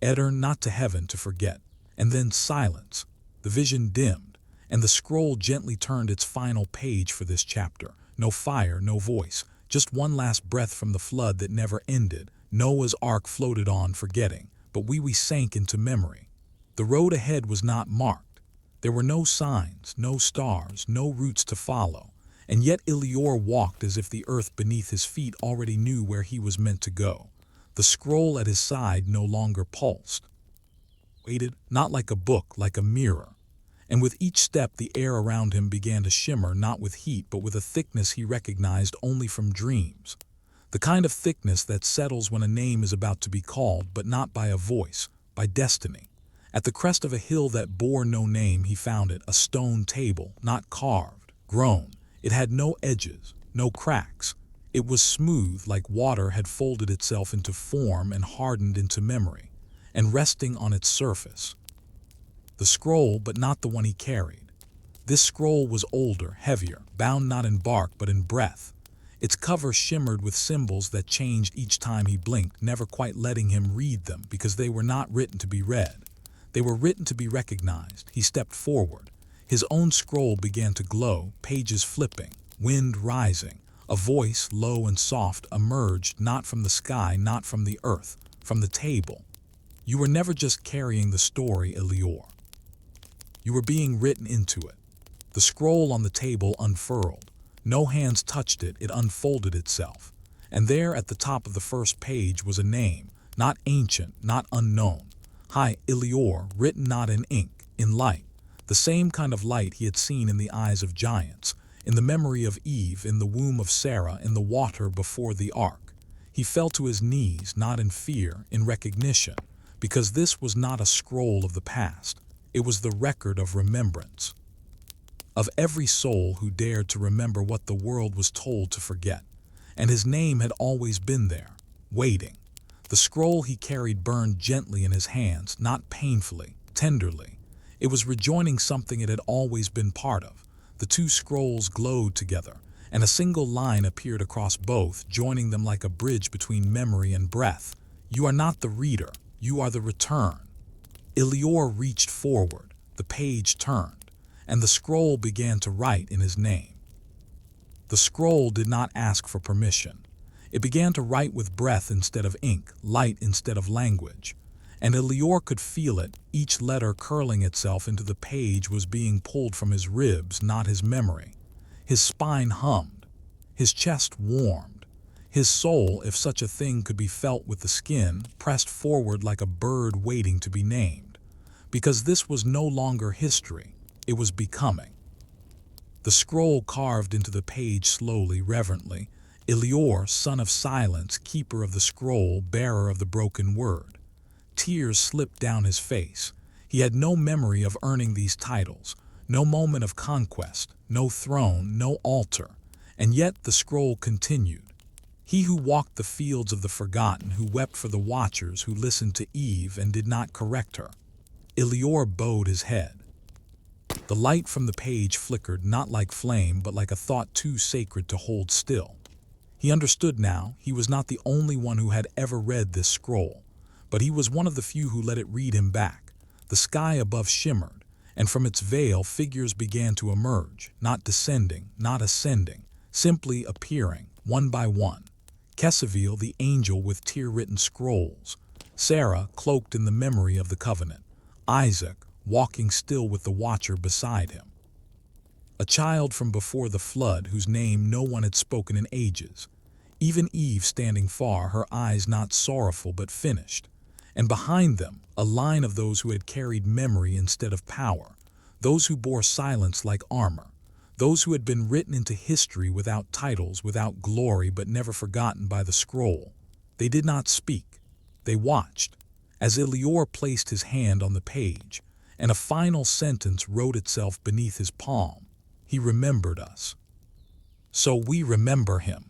Eder, not to heaven to forget, and then silence. The vision dimmed, and the scroll gently turned its final page for this chapter. No fire, no voice, just one last breath from the flood that never ended. Noah's ark floated on, forgetting, but we sank into memory. The road ahead was not marked. There were no signs, no stars, no routes to follow, and yet Elior walked as if the earth beneath his feet already knew where he was meant to go. The scroll at his side no longer pulsed. Waited, not like a book, like a mirror. And with each step the air around him began to shimmer, not with heat but with a thickness he recognized only from dreams. The kind of thickness that settles when a name is about to be called, but not by a voice, by destiny. At the crest of a hill that bore no name he found it, a stone table, not carved, grown. It had no edges, no cracks. It was smooth, like water had folded itself into form and hardened into memory, and resting on its surface. The scroll, but not the one he carried. This scroll was older, heavier, bound not in bark but in breath. Its cover shimmered with symbols that changed each time he blinked, never quite letting him read them because they were not written to be read. They were written to be recognized. He stepped forward. His own scroll began to glow, pages flipping, wind rising. A voice, low and soft, emerged, not from the sky, not from the earth, from the table. You were never just carrying the story, Elior. You were being written into it. The scroll on the table unfurled. No hands touched it, it unfolded itself. And there at the top of the first page was a name, not ancient, not unknown. Hi, Elior, written not in ink, in light. The same kind of light he had seen in the eyes of giants, in the memory of Eve, in the womb of Sarah, in the water before the ark. He fell to his knees, not in fear, in recognition, because this was not a scroll of the past. It was the record of remembrance. Of every soul who dared to remember what the world was told to forget. And his name had always been there, waiting. The scroll he carried burned gently in his hands, not painfully, tenderly. It was rejoining something it had always been part of. The two scrolls glowed together, and a single line appeared across both, joining them like a bridge between memory and breath. You are not the reader, you are the return. Elior reached forward, the page turned, and the scroll began to write in his name. The scroll did not ask for permission. It began to write with breath instead of ink, light instead of language. And Elior could feel it, each letter curling itself into the page was being pulled from his ribs, not his memory. His spine hummed, his chest warmed. His soul, if such a thing could be felt with the skin, pressed forward like a bird waiting to be named. Because this was no longer history, it was becoming. The scroll carved into the page slowly, reverently. Elior, son of silence, keeper of the scroll, bearer of the broken word. Tears slipped down his face. He had no memory of earning these titles, no moment of conquest, no throne, no altar. And yet the scroll continued. He who walked the fields of the forgotten, who wept for the watchers, who listened to Eve and did not correct her. Elior bowed his head. The light from the page flickered, not like flame, but like a thought too sacred to hold still. He understood now. He was not the only one who had ever read this scroll, but he was one of the few who let it read him back. The sky above shimmered, and from its veil figures began to emerge, not descending, not ascending, simply appearing, one by one. Kesavil, the angel with tear-written scrolls. Sarah, cloaked in the memory of the covenant. Isaac, walking still with the watcher beside him. A child from before the flood whose name no one had spoken in ages. Even Eve standing far, her eyes not sorrowful but finished. And behind them, a line of those who had carried memory instead of power, those who bore silence like armor, those who had been written into history without titles, without glory, but never forgotten by the scroll. They did not speak. They watched, as Elior placed his hand on the page, and a final sentence wrote itself beneath his palm. He remembered us. So we remember him.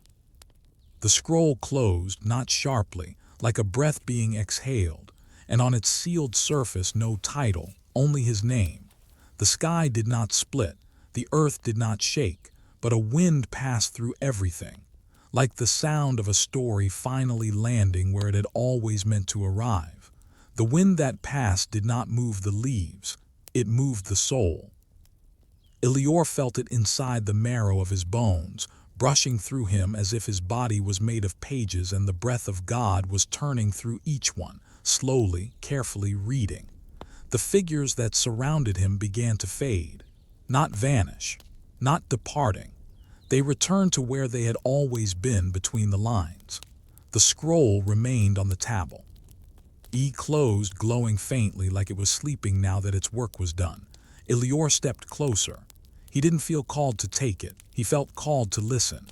The scroll closed, not sharply, like a breath being exhaled, and on its sealed surface no title, only his name. The sky did not split, the earth did not shake, but a wind passed through everything, like the sound of a story finally landing where it had always meant to arrive. The wind that passed did not move the leaves, it moved the soul. Elior felt it inside the marrow of his bones, brushing through him as if his body was made of pages and the breath of God was turning through each one, slowly, carefully reading. The figures that surrounded him began to fade, not vanish, not departing. They returned to where they had always been between the lines. The scroll remained on the table. E closed, glowing faintly like it was sleeping now that its work was done. Elior stepped closer. He didn't feel called to take it. He felt called to listen.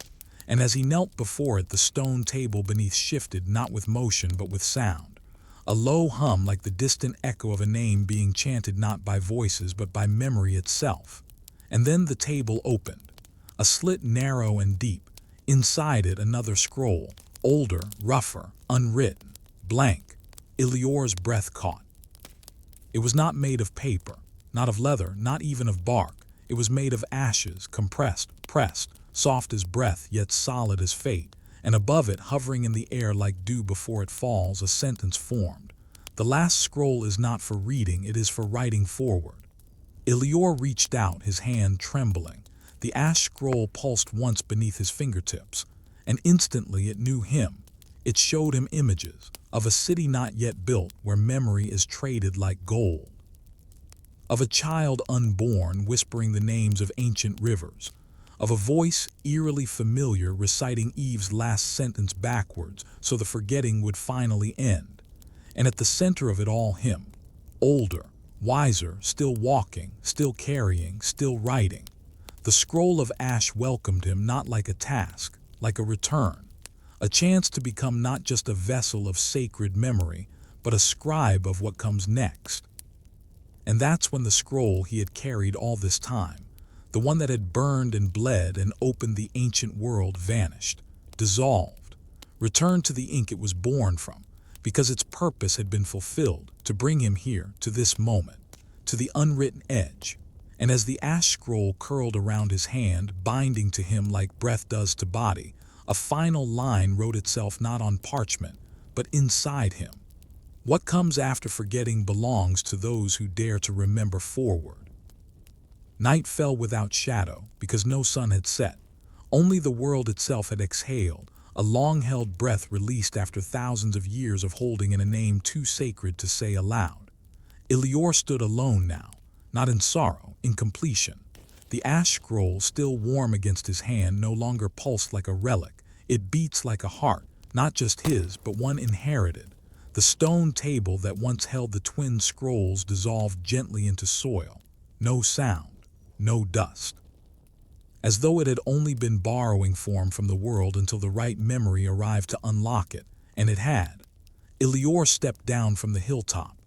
And as he knelt before it, the stone table beneath shifted, not with motion but with sound. A low hum like the distant echo of a name being chanted not by voices but by memory itself. And then the table opened. A slit narrow and deep. Inside it another scroll, older, rougher, unwritten, blank. Elior's breath caught. It was not made of paper, not of leather, not even of bark. It was made of ashes, compressed, pressed, soft as breath, yet solid as fate. And above it, hovering in the air like dew before it falls, a sentence formed. The last scroll is not for reading, it is for writing forward. Elior reached out, his hand trembling. The ash scroll pulsed once beneath his fingertips, and instantly it knew him. It showed him images of a city not yet built where memory is traded like gold. Of a child unborn whispering the names of ancient rivers. Of a voice eerily familiar reciting Eve's last sentence backwards so the forgetting would finally end. And at the center of it all him, older, wiser, still walking, still carrying, still writing. The scroll of ash welcomed him not like a task, like a return. A chance to become not just a vessel of sacred memory, but a scribe of what comes next. And that's when the scroll he had carried all this time, the one that had burned and bled and opened the ancient world, vanished, dissolved, returned to the ink it was born from, because its purpose had been fulfilled, to bring him here, to this moment, to the unwritten edge. And as the ash scroll curled around his hand, binding to him like breath does to body, a final line wrote itself not on parchment, but inside him. What comes after forgetting belongs to those who dare to remember forward. Night fell without shadow, because no sun had set. Only the world itself had exhaled, a long-held breath released after thousands of years of holding in a name too sacred to say aloud. Elior stood alone now, not in sorrow, in completion. The ash scroll, still warm against his hand, no longer pulsed like a relic. It beats like a heart, not just his, but one inherited. The stone table that once held the twin scrolls dissolved gently into soil. No sound, no dust. As though it had only been borrowing form from the world until the right memory arrived to unlock it, and it had. Elior stepped down from the hilltop,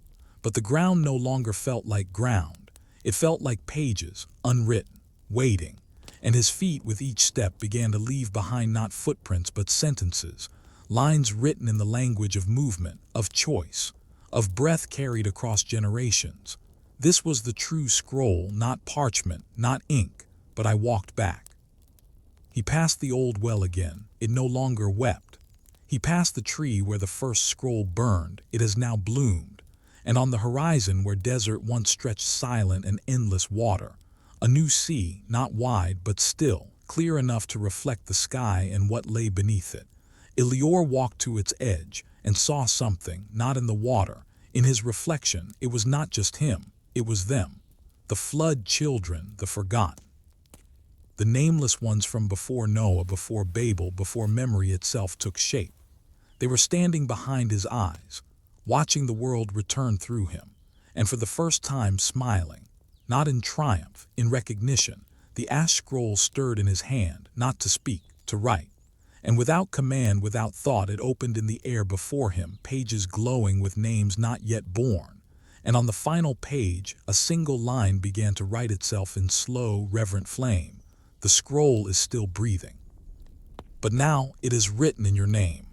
but the ground no longer felt like ground. It felt like pages, unwritten, waiting, and his feet with each step began to leave behind not footprints but sentences, lines written in the language of movement, of choice, of breath carried across generations. This was the true scroll, not parchment, not ink, but I walked back. He passed the old well again. It no longer wept. He passed the tree where the first scroll burned. It has now bloomed. And on the horizon where desert once stretched silent and endless water, a new sea, not wide but still, clear enough to reflect the sky and what lay beneath it. Elior walked to its edge and saw something, not in the water. In his reflection, it was not just him, it was them. The flood children, the forgotten. The nameless ones from before Noah, before Babel, before memory itself took shape. They were standing behind his eyes, watching the world return through him, and for the first time smiling, not in triumph, in recognition. The ash scroll stirred in his hand, not to speak, to write. And without command, without thought, it opened in the air before him, pages glowing with names not yet born. And on the final page, a single line began to write itself in slow, reverent flame. The scroll is still breathing. But now it is written in your name.